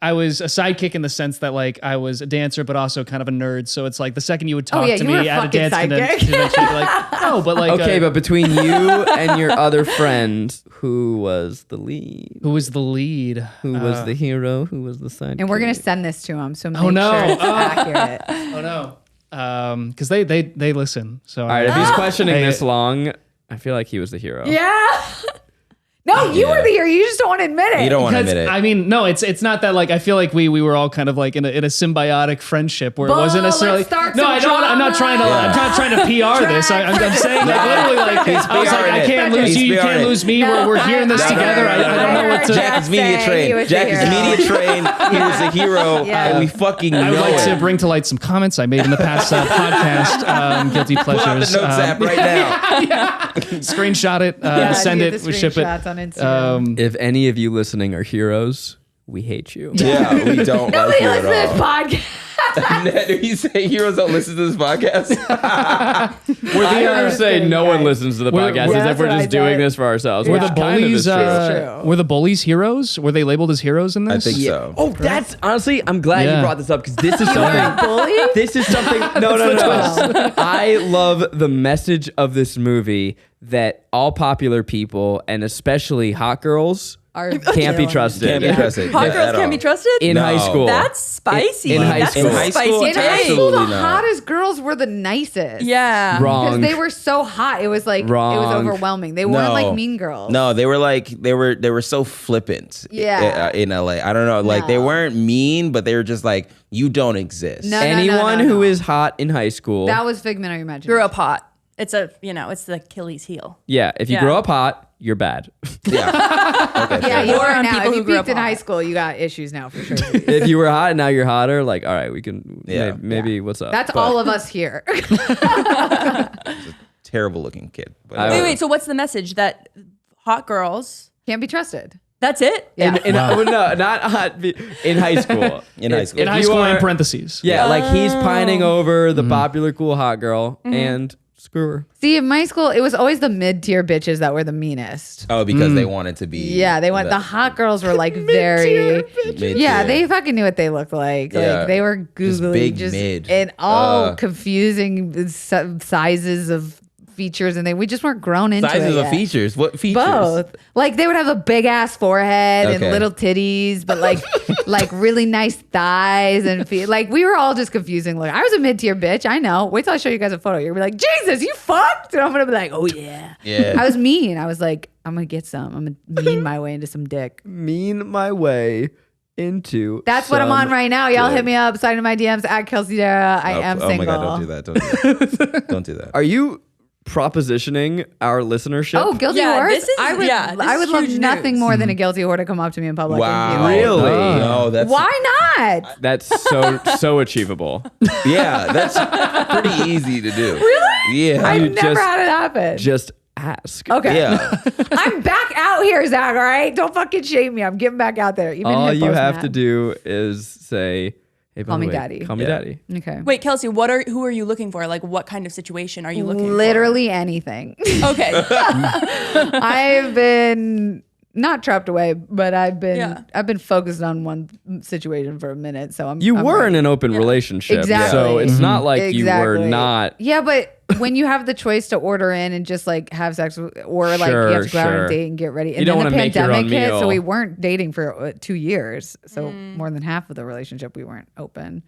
I was a sidekick in the sense that like I was a dancer, but also kind of a nerd. So it's like the second you would talk yeah, to you were me a at a fucking dance sidekick. convention, be like, no, but like, Okay, but between you and your other friend, who was the lead? who was the lead? Who was the hero? Who was the sidekick? And we're going to send this to him, so make Oh, no. sure it's accurate. Oh no, because they listen. So All right, if he's questioning this long, I feel like he was the hero. Yeah. No, you were the hero. You just don't want to admit it. You don't want to Because, admit it. I mean, no, it's not that like I feel like we were all kind of like in a symbiotic friendship where Bull, it wasn't necessarily. let's start No, some I don't. I'm not trying to. drama. I'm not trying to PR this. I'm saying like literally like He's I was like I PRing it. can't lose He's you. You PRing can't it. lose me. No, We're hearing this I together. heard- I don't know what to. Jack is media say he trained. was Jack the is hero. media trained. He was a hero, Yeah. and we fucking I would know like to it. bring to light some comments I made in the past podcast. Guilty Pull out pleasures. the notes app right now. Screenshot it. Yeah, Send do it. the We ship it. screenshots on Instagram. If any of you listening are heroes, we hate you. Yeah, we don't like Nobody you listens at to this all. podcast. Ned, do you say heroes don't listen to this podcast? I heard her say kidding, no one guys. listens to the We're- podcast we're- as that's if we're what just I doing thought. this for ourselves. Were which the kind of bullies? is true. true. Were the bullies heroes? Were they labeled as heroes in this? I think so. Oh, that's honestly, I'm glad Yeah. you brought this up because this is something. Bully? This is something. No. I love the message of this movie that all popular people and especially hot girls can't be trusted. Can't be trusted. Hot Yeah, girls at can't all. be trusted. in No. high school. That's spicy. In high That's school. a In high spicy school, In high take. school, the Absolutely not. hottest girls were the nicest. Yeah. Wrong. Because they were so hot. It was like, it Wrong. was overwhelming. They weren't like mean girls. No, they were like they were so flippant. Yeah. In LA, I don't know. Like they No. weren't mean, but they were just like, you don't exist. No. Anyone who is hot in high school. That was figment of your imagination. Grew up hot. It's a it's the Achilles heel. Yeah, if you Yeah. grow up hot, you're bad. Yeah. Okay. Yeah, fair. you Or are on now. people If who you grew peaked up in high hot. school, you got issues now for sure. If you were hot and now you're hotter, like, all right, we can Yeah. maybe what's up? That's But all of us here. Terrible looking kid. But, I- Wait. So what's the message that hot girls? Can't be trusted. That's it. Yeah. oh, no, not hot. In high school. In high school. In high you school, in are- parentheses. Yeah, like he's pining over the popular cool hot girl and screw her. See, in my school, it was always the mid-tier bitches that were the meanest. Oh, because they wanted to be. Yeah, they went. The hot girls were like very. mid-tier. Yeah, they fucking knew what they looked like. Yeah. Like they were Just googly, big just mid. and all confusing sizes of features, and we just weren't grown into Sizes it of yet. features. What features? Both. Like they would have a big ass forehead and Okay. little titties, but like like really nice thighs and feet. Like we were all just confusing. Like I was a mid-tier bitch. I know. Wait till I show you guys a photo. You're gonna be like, Jesus, you fucked, and I'm gonna be like, oh yeah. Yeah. I was mean. I was like, I'm gonna get some. I'm gonna mean my way into some dick. Mean my way into. That's what I'm on right now. Y'all hit me up, sign in my DMs at Kelsey Darragh. I am Oh single. my God, don't do that. Don't do that. Don't do that. Are you propositioning our listenership? Oh, guilty Yeah, whores! this is- I would, yeah, this I is would love huge nothing news. more than a guilty whore to come up to me in public. Wow. And be like, Really? No, that's why not? That's so achievable. Yeah, that's pretty easy to do. Really? Yeah. I've You never just- had it happen. Just ask. Okay. Yeah. I'm back out here, Zach. All right, don't fucking shame me. I'm getting back out there. Even All you Hippo's have mad. to do is say, "Hey, by Call the me way, daddy." Call me Yeah. daddy." Okay. Wait, Kelsey, who are you looking for? Like, what kind of situation are you looking Literally anything. for? Okay. I've been not trapped away, but I've been focused on one situation for a minute. So I'm. You I'm were ready. in an open relationship, Exactly. so it's not like you were Exactly. not. Yeah, but when you have the choice to order in and just like have sex or like you Sure, have to go out on sure. a date and get ready. And You don't then the wanna make your pandemic own hit, so meal. we weren't dating for 2 years. So more than half of the relationship we weren't open.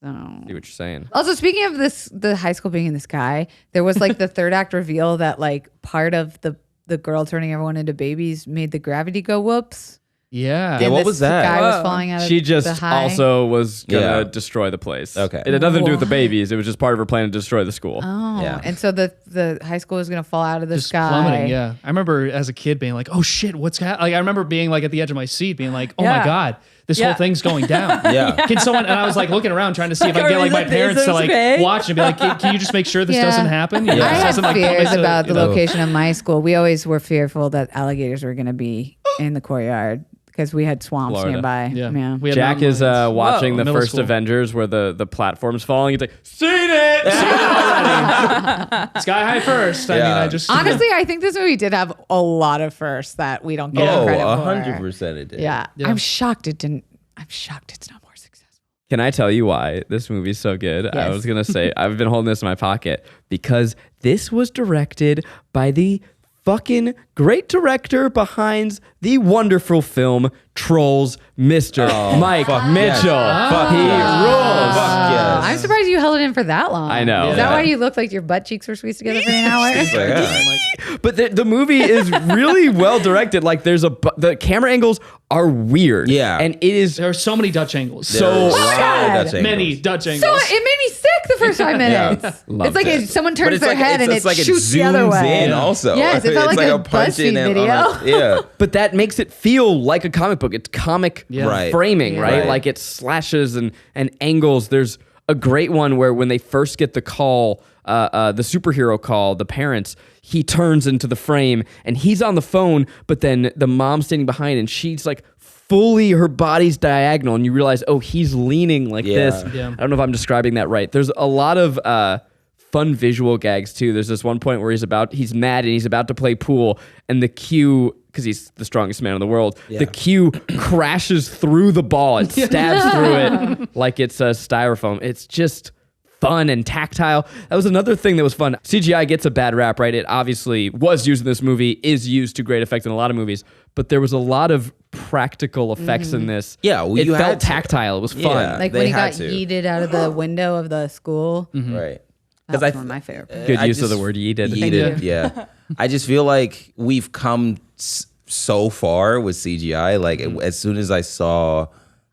So See what you're saying? also speaking of this, the high school being in the sky, there was like the third act reveal that like part of the girl turning everyone into babies made the gravity go whoops. Yeah. Yeah, what this was that? Guy was Whoa. falling out of She the just high. also was gonna Yeah. destroy the place. Okay. It had nothing to do with the What? babies. It was just part of her plan to destroy the school. Oh, Yeah. and so the high school was gonna fall out of the Just sky. plummeting. Yeah. I remember as a kid being like, oh shit, what's happening? Like, I remember being like at the edge of my seat being like, oh my Yeah. God, this Yeah. whole thing's going down. Yeah. Can someone, and I was like looking around trying to see if I Like, can get like my is parents this to like okay? watch and be like, can you just make sure this Yeah. doesn't happen? You know, I this had doesn't, like, fears plummet to, about the you know. location of my school. We always were fearful that alligators were gonna be in the courtyard because we had swamps Florida. nearby. Yeah. Yeah. We had Jack mountain is lions. watching the Middle first school. Avengers where the platform's falling. He's like, seen it! Sky high first. I mean, Yeah. I just Honestly, I think this movie did have a lot of firsts that we don't get Oh, credit for. 100% it did. Yeah. Yeah. I'm shocked it didn't. I'm shocked it's not more successful. Can I tell you why this movie's so good? I Yes. was going to say, I've been holding this in my pocket because this was directed by the fucking great director behind the wonderful film Trolls, Mr. Mike fuck Mitchell. yes. Fuck He yes. rules. Fuck yes. I'm surprised you held it in for that long. I know. Is that Yeah. why you looked like your butt cheeks were squeezed together for an hour? It's like, ah. But the movie is really well directed. Like the camera angles are weird. Yeah. And it is there are so many Dutch angles. There's a lot of God. Dutch many angles. Dutch angles. So it made me sick the first 5 minutes. Loved It's like it. if someone But turns it's their like head and it's it like shoots it the other zooms way. in also. Yes, it felt It's like a punch in BuzzFeed on a- video. yeah. But that makes it feel like a comic book. It's comic Right. framing, Yeah. right? Right. Like it slashes and angles. There's a great one where when they first get the call, the superhero call, the parents, he turns into the frame and he's on the phone, but then the mom's standing behind and she's like fully, her body's diagonal, and you realize, oh, he's leaning like Yeah. this. Yeah. I don't know if I'm describing that right. There's a lot of fun visual gags too. There's this one point where he's mad and he's about to play pool, and the cue, because he's the strongest man in the world, the cue crashes through the ball. It stabs through it like it's a styrofoam. It's just fun and tactile. That was another thing that was fun. CGI gets a bad rap, right? It obviously was used in this movie, is used to great effect in a lot of movies, but there was a lot of practical effects in this. Yeah, well, it you felt had to. tactile. It was fun. Yeah. Like They when he had got to. yeeted out of the window of the school. Right. That's I one of my favorite. Good I use of just- the word yeeted. Yeeted, yeah. I just feel like we've come so far with CGI. Like as soon as I saw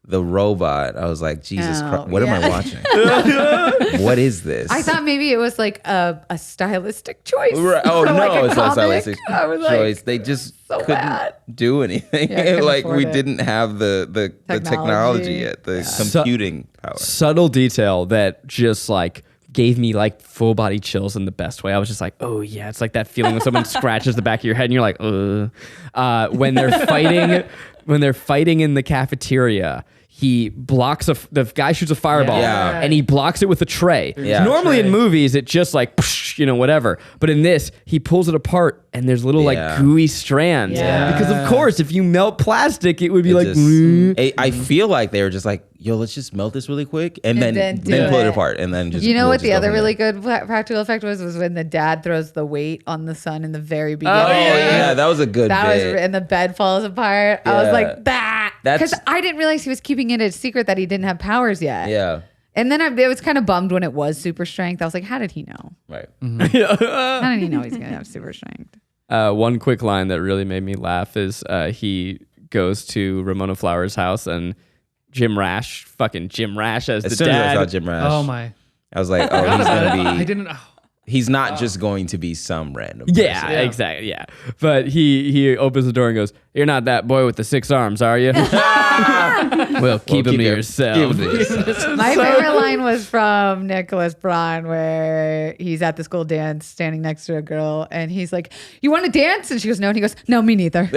the robot, I was like, Jesus Oh, Christ, what am I yeah. watching? What is this? I thought maybe it was like a stylistic choice. Right. Oh for no, like a it's not comic. stylistic I was like, choice. They just so couldn't bad. do anything. Yeah, couldn't like afford we it. didn't have the technology yet, the computing power. Subtle detail that just like gave me like full body chills in the best way. I was just like, oh yeah, it's like that feeling when someone scratches the back of your head and you're like, when they're fighting in the cafeteria. He blocks the guy shoots a fireball Yeah. and he blocks it with a tray. Yeah. Normally in Tray. movies, it just like, whatever. But in this, he pulls it apart and there's little Yeah. like gooey strands. Yeah. Because of course, if you melt plastic, it would be It like, just- I feel like they were just like, yo, let's just melt this really quick and then then do pull it it. apart and then just. You know we'll what just the go other from really there. good practical effect was when the dad throws the weight on the son in the very beginning. Oh yeah, that was a good That was, bit. and the bed falls apart. I was Yeah. like, that. That's- Because I didn't realize he was keeping it a secret that he didn't have powers yet. Yeah, And then I was kind of bummed when it was super strength. I was like, how did he know? right. How did he know he's going to have super strength? One quick line that really made me laugh is he goes to Ramona Flowers' house and Jim Rash as As the soon as I saw dad. Jim Rash, Oh my! I was like, oh, he's gonna be. I didn't. He's not just going to be some random. Yeah, person. exactly. Yeah, but he opens the door and goes, "You're not that boy with the 6 arms, are you?" Well, keep him to yourself. My favorite line was from Nicholas Braun, where he's at the school dance standing next to a girl and he's like, "You want to dance?" And she goes, "No." And he goes, "No, me neither."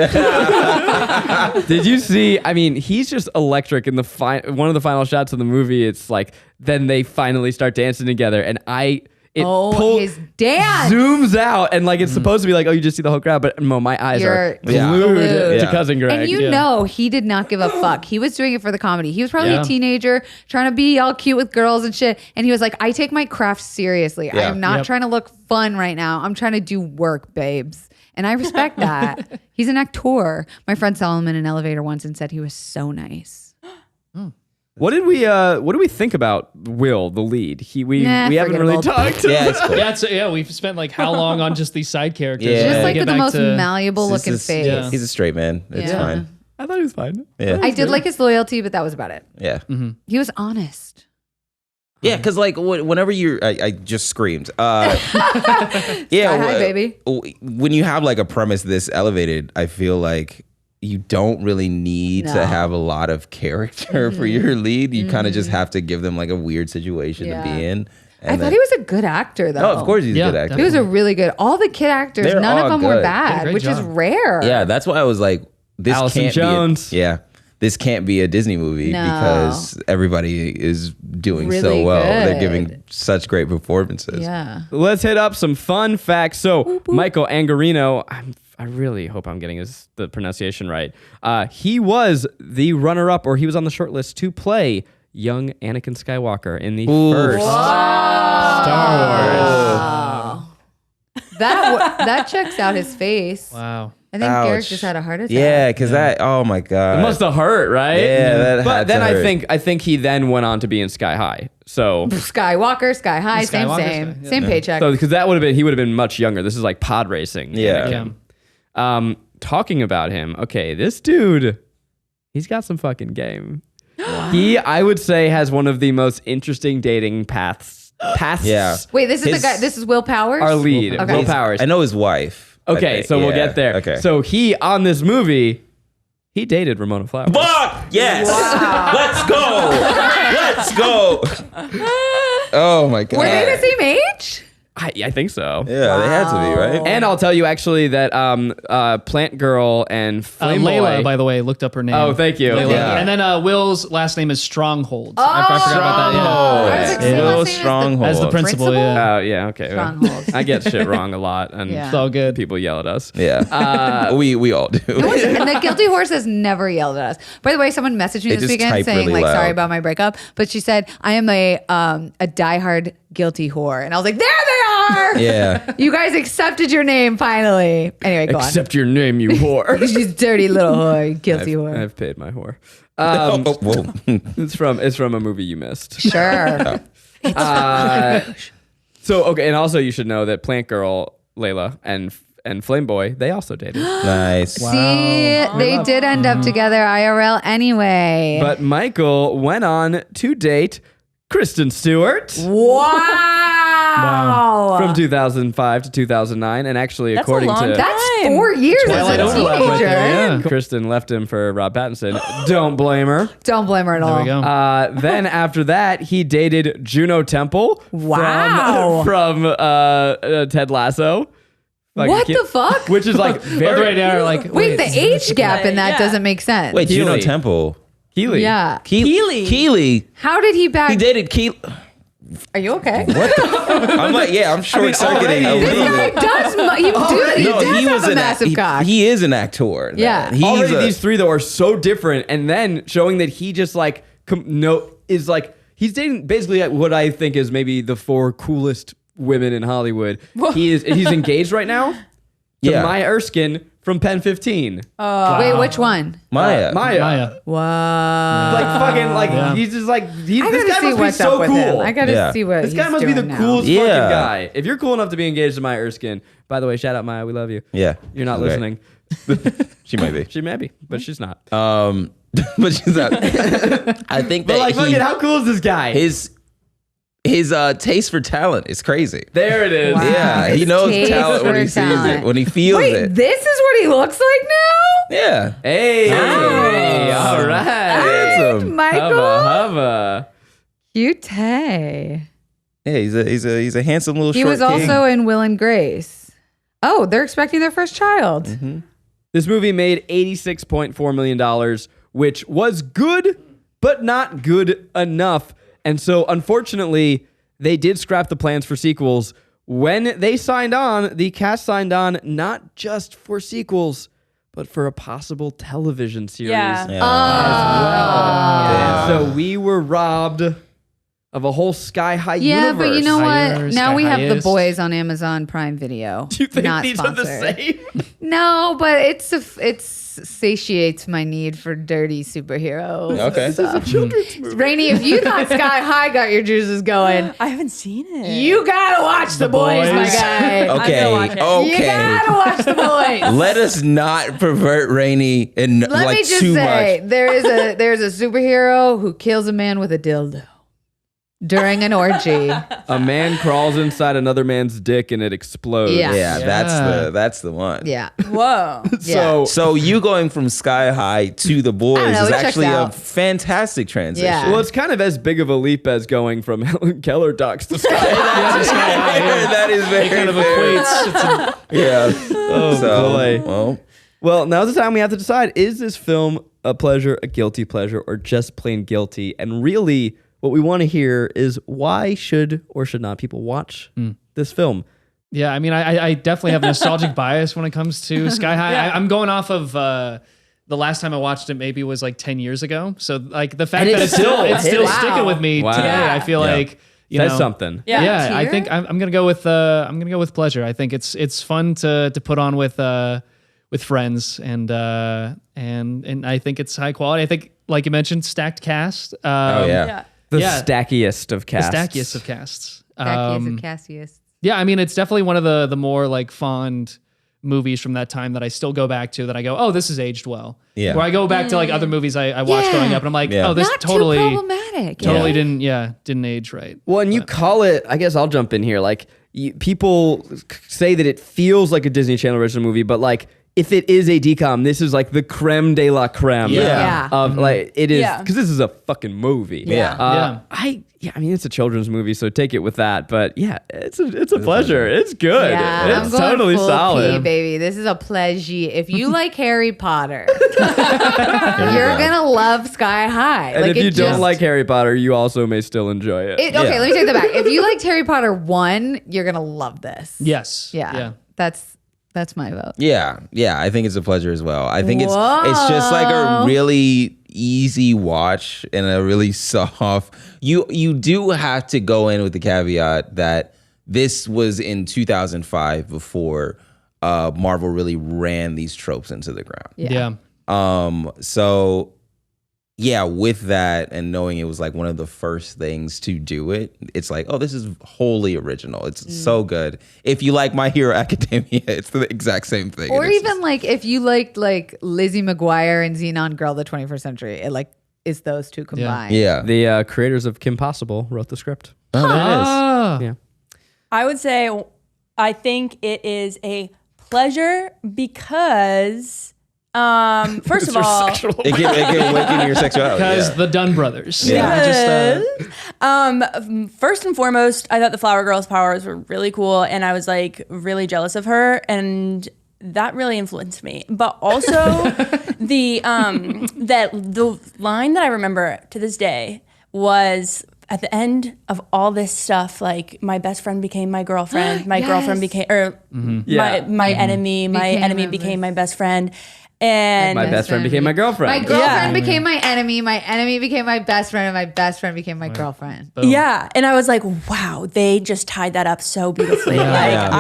Did you see? I mean, he's just electric in the one of the final shots of the movie. It's like then they finally start dancing together, and his dance. zooms out, and like it's supposed to be like, oh, you just see the whole crowd, but no, my eyes are You're glued glued. to Yeah. Cousin Greg. And you know he did not give a fuck. He was doing it for the comedy. He was probably Yeah. a teenager trying to be all cute with girls and shit. And he was like, I take my craft seriously. I Yeah. am not Yep. trying to look fun right now. I'm trying to do work, babes. And I respect that. He's an actor. My friend saw him in an elevator once and said he was so nice. What did we think about Will, the lead? We haven't forget really about talked. Yeah, it's cool. Yeah, we've spent like how long on just these side characters? Yeah. Just Yeah. like Get with the back most to- malleable looking This is- face. yeah. He's a straight man. It's Yeah. fine. I thought he was fine. Yeah. I did like his loyalty, but that was about it. Yeah. He was honest. Yeah, because like whenever I just screamed. Yeah, Hi, baby. When you have like a premise this elevated, I feel like you don't really need to have a lot of character for your lead. You kind of just have to give them like a weird situation to be in. I thought he was a good actor, though. No, of course he's a good actor. He was a really good. All the kid actors, They're none of all them were good. bad, which is rare. Yeah, that's why I was like, this Allison can't Jones. be. This can't be a Disney movie because everybody is doing so Really well. good. They're giving such great performances. Yeah. Let's hit up some fun facts. So Michael Angarino, I really hope I'm getting the pronunciation right. He was the runner-up, or he was on the short list to play young Anakin Skywalker in the first Star Wars. That checks out his face. Wow. I think Garrick just had a heart attack. Yeah, because that. Oh my god. It must have hurt, right? Yeah, that But had then to hurt. I think he then went on to be in Sky High. So Skywalker, Sky High, Skywalker, same yeah. same paycheck. because he would have been much younger. This is like pod racing. Yeah. Talking about him. Okay, this dude, he's got some fucking game. He, I would say, has one of the most interesting dating paths. Yeah. Wait, this is the guy. This is Will Powers. Our lead, Okay. Will Powers. I know his wife. I Okay, think. so we'll Yeah. get there. Okay. So he, on this movie, he dated Ramona Flowers. Fuck yes. Let's go. Oh my god. Were they the same age? I think so. Yeah, they had to be, right? And I'll tell you actually that Plant Girl and Flame Layla, Boy. by the way, looked up her name. Oh, thank you. Layla. Yeah. And then Will's last name is Stronghold. I forgot about that. Yeah. I was like, same Will last name as the Stronghold. As the principal, yeah. Yeah, okay. Stronghold. I get shit wrong a lot, and Yeah. It's all good. people yell at us. Yeah. we all do. And the guilty horse has never yelled at us. By the way, someone messaged me They this just weekend type saying really like, loud. sorry about my breakup, but she said I am a diehard guilty whore, and I was like, there they are. Yeah. You guys accepted your name finally. Anyway, go Except your name, you whore. on. She's dirty little whore, you guilty whore. I've paid my whore. Whoa. It's from a movie you missed. Sure. So okay, and also you should know that Plant Girl, Layla, and Flame Boy, they also dated. Nice. See, they did end up together IRL anyway. But Michael went on to date Kristen Stewart wow. from 2005 to 2009, and actually, That's a according long to That's 4 years Twilight as a overlap teenager. right there, yeah. Kristen left him for Rob Pattinson. Don't blame her. Don't blame her at all. There we go. Then after that, he dated Juno Temple. Wow. From Ted Lasso. Like, What the fuck? Which is like Both very right now are like, Wait, the age gap in that Yeah. doesn't make sense. Wait, Juno Keely. Temple. Keely. Yeah. Keely. How did he back? He dated Keely. Are you okay? I'm like, yeah, I'm short circuiting. already- This guy does. He does have a massive cock. He is an actor. Yeah. He's Already a, these three though are so different, and then showing that he just like is like he's dating basically what I think is maybe the 4 coolest women in Hollywood. He's engaged right now to Yeah. Maya Erskine from Pen 15. Wait, which one? Maya. Maya. Wow. Like fucking like Yeah. he's just like I this gotta guy see must be what's so up with cool. him. I gotta Yeah. see what This he's guy must be the doing now. coolest Yeah. fucking guy. If you're cool enough to be engaged to Maya Erskine, by the way, shout out Maya, we love you. Yeah. You're not Okay. listening. She might be. She may be, but she's not. But she's not. I think But that like, fucking, how cool is this guy? his taste for talent is crazy. There it is. Wow. Yeah, he His knows taste talent when he for sees talent. it, when he feels Wait, it. this is what he looks like now? Yeah. Hey, all right. Handsome. Michael? Hubba. Cute. Hey. Yeah, he's a handsome little He short was king. also in Will and Grace. Oh, they're expecting their first child. Mm-hmm. This movie made $86.4 million, which was good, but not good enough. And so, unfortunately, they did scrap the plans for sequels. When they signed on, the cast signed on not just for sequels, but for a possible television series. Yeah. So we were robbed of a whole Sky High Yeah, universe. but you know what? Hires, Now Sky we have The Highest. Boys on Amazon Prime Video. Do you think Not these sponsored. are the same? No, but it satiates my need for dirty superheroes. Okay. This is a children's movie. Rainie, if you thought Sky High got your juices going, I haven't seen it. you gotta watch The Boys, my Boys. guy. Okay. gonna watch it. You Okay. gotta watch The Boys. Let us not pervert Rainie and Let like me just too say, much. there's a superhero who kills a man with a dildo during an orgy. A man crawls inside another man's dick and it explodes. Yeah. Yeah, Yeah. that's the one. Yeah. Whoa. So So you going from Sky High to The Boys know, is it checks actually a out. fantastic transition. Yeah. well, it's kind of as big of a leap as going from Helen Keller docs to Sky. That is very Kind of fair. equates. Yeah. Oh, boy. Well, Well, now's the time we have to decide: is this film a pleasure, a guilty pleasure, or just plain guilty? And really, what we want to hear is why should or should not people watch this film? Yeah, I mean, I definitely have a nostalgic bias when it comes to Sky High. I'm going off of the last time I watched it maybe was like 10 years ago. So like the fact And that it's it's still Wow. sticking with me Wow. today, Yeah. I feel Yeah. like you Says know something. Yeah. Yeah, I Tier? think I'm gonna go with pleasure. I think it's fun to put on with friends and I think it's high quality. I think like you mentioned, stacked cast. oh yeah. Yeah. The Yeah. stackiest of The casts. stackiest of casts. Zacchaeus and Cassius. Yeah, I mean, it's definitely one of the more like fond movies from that time that I still go back to that I go, oh, this has aged well. Yeah. Where I go back to like other movies I watched Yeah. growing up and I'm like, Yeah. oh, this Not totally too problematic. totally didn't age right. Well, and you call it, I guess I'll jump in here. Like, people say that it feels like a Disney Channel original movie, but like, if it is a DCOM, this is like the creme de la creme Yeah. of like, it is, Yeah. because this is a fucking movie. Yeah. I mean, it's a children's movie, so take it with that. But yeah, it's a pleasure. It's good. Yeah, It's I'm going totally full solid. P, baby. This is a pleasure. If you like Harry Potter, you're gonna love Sky High. And Like, if you it don't just- like Harry Potter, you also may still enjoy it. okay, Yeah. let me take that back. If you liked Harry Potter 1, you're gonna love this. Yes. Yeah. That's my vote. Yeah, I think it's a pleasure as well. I think it's just like a Whoa. really easy watch and a really soft. You do have to go in with the caveat that this was in 2005 before Marvel really ran these tropes into the ground. Yeah. So yeah, with that and knowing it was like one of the first things to do it, it's like, oh, this is wholly original. It's so good. If you like My Hero Academia, it's the exact same thing. Or And it's even like if you liked like Lizzie McGuire and Xenon Girl of the 21st Century, it like is those two combined. yeah. The creators of Kim Possible wrote the script. Oh, there it is. Ah. Yeah. I would say I think it is a pleasure because first of all, It can awaken your sexuality. Because Yeah. the Dunn brothers. Yeah. Just, first and foremost, I thought the Flower Girl's powers were really cool, and I was like really jealous of her, and that really influenced me. But also the line that I remember to this day was at the end of all this stuff, like my best friend became my girlfriend, my girlfriend became Yeah. my enemy, my Became enemy my became my best friend. And My best friend became my girlfriend. My girlfriend Yeah. became my enemy became my best friend, and my best friend became my girlfriend. yeah, and I was like, wow, they just tied that up so beautifully. Yeah.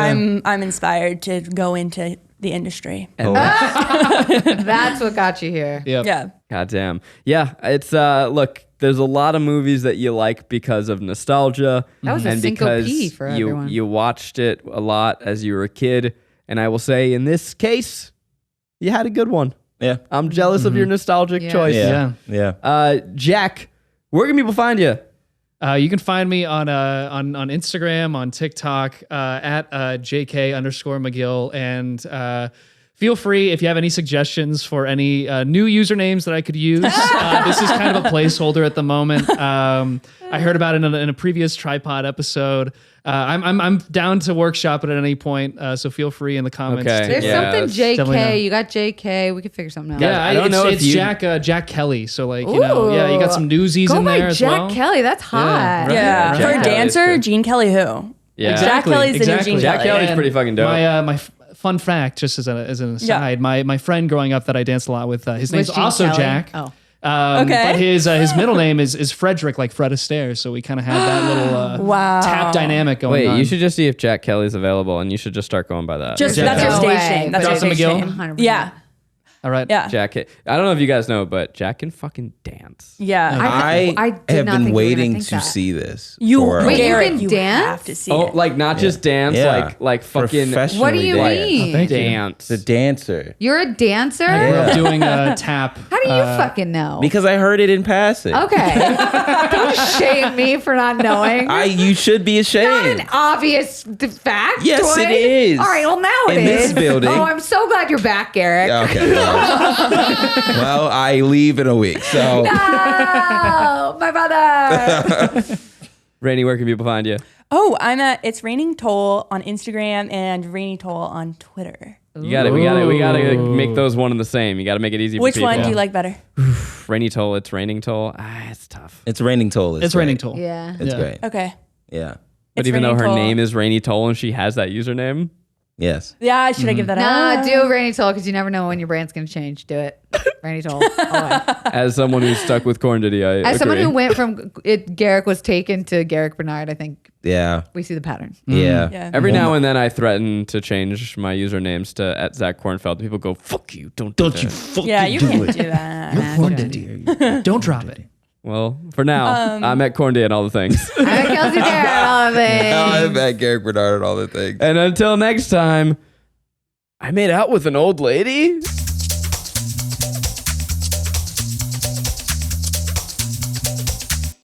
I'm inspired to go into the industry. That's what got you here. Yep. Yeah. Goddamn. Yeah, it's look, there's a lot of movies that you like because of nostalgia. That was a and syncope because for you everyone. you watched it a lot as you were a kid. And I will say in this case, you had a good one. Yeah. I'm jealous of your nostalgic Yeah. choice. Yeah. Yeah. Jack, where can people find you? You can find me on Instagram, on TikTok, at JK_McGill. And feel free, if you have any suggestions for any new usernames that I could use. This is kind of a placeholder at the moment. I heard about it in a previous Tripod episode. I'm down to workshop it at any point, so feel free in the comments. Okay. There's Yeah, something it's definitely not. JK. You got JK. We could figure something out. Yeah, I don't it's, know if it's you- Jack Kelly. So like you know, yeah, you got some newsies Go in by there as Jack well. Kelly. That's hot. right. Yeah. Right. For a Jack Kelly is dancer, good. Gene Kelly who? Yeah. Jack Kelly's the new exactly. Gene Jack Kelly. Kelly's And pretty fucking dope. My fun fact, just as an aside, my friend growing up that I danced a lot with, his name's Gene also Kelly? Jack. Oh. Okay. But his middle name is Frederick, like Fred Astaire. So we kind of had that little Wow. tap dynamic going on. Wait, you should just see if Jack Kelly's available, and you should just start going by that. Just Yeah. that's your No stage way. name. That's Johnson your stage McGill? name. 100%. Yeah. All right. Yeah. Jack. I don't know if you guys know, but Jack can fucking dance. Yeah. I did have not think you been were gonna waiting think to that. see this. You for a Wait, you while. Garrick, can you dance? have to see Oh, it. like not just dance, Yeah. like fucking Professionally What do you dance. mean? Thank you. dance. The dancer. You're a dancer? I grew up doing a tap. How do you fucking know? Because I heard it in passing. Okay. Don't shame me for not knowing. You should be Not ashamed. an obvious fact. Yes, Dwayne. it is. All right, well, now it is. In this building. Oh, I'm so glad you're back, Garrick. Okay. Well, I leave in a week. So No, my brother. Rainie, where can people find you? Oh, it's Rainie Toll on Instagram and Rainie Toll on Twitter. We gotta make those one and the same. You gotta make it easy Which for people. one do you like better? Rainie Toll, it's Raining Toll. It's tough. it's Raining Toll. It's great. Raining Toll. Yeah. It's Yeah. great. Okay. Yeah. But It's even though Rainie her Toll. name is Rainie Toll and she has that username, Yes. Yeah, should I give that Nah, up? do Rainie Toll because you never know when your brand's going to change. Do it. Rainie Toll. Always. as someone who's stuck with Corn Diddy, I As someone agree. who went from Garrick was taken to Garrick Bernard, I think Yeah. we see the pattern. Yeah. Yeah. Every now and then I threaten to change my usernames to at Zach Kornfeld. People go, "Fuck you! Don't do that." Yeah, you can't do that. Don't drop it. Well, for now, I'm at Corn Diddy and all the things. I'm Kelsey Darragh, all of it. I'm at Garrick Bernard and all the things. And until next time, I made out with an old lady.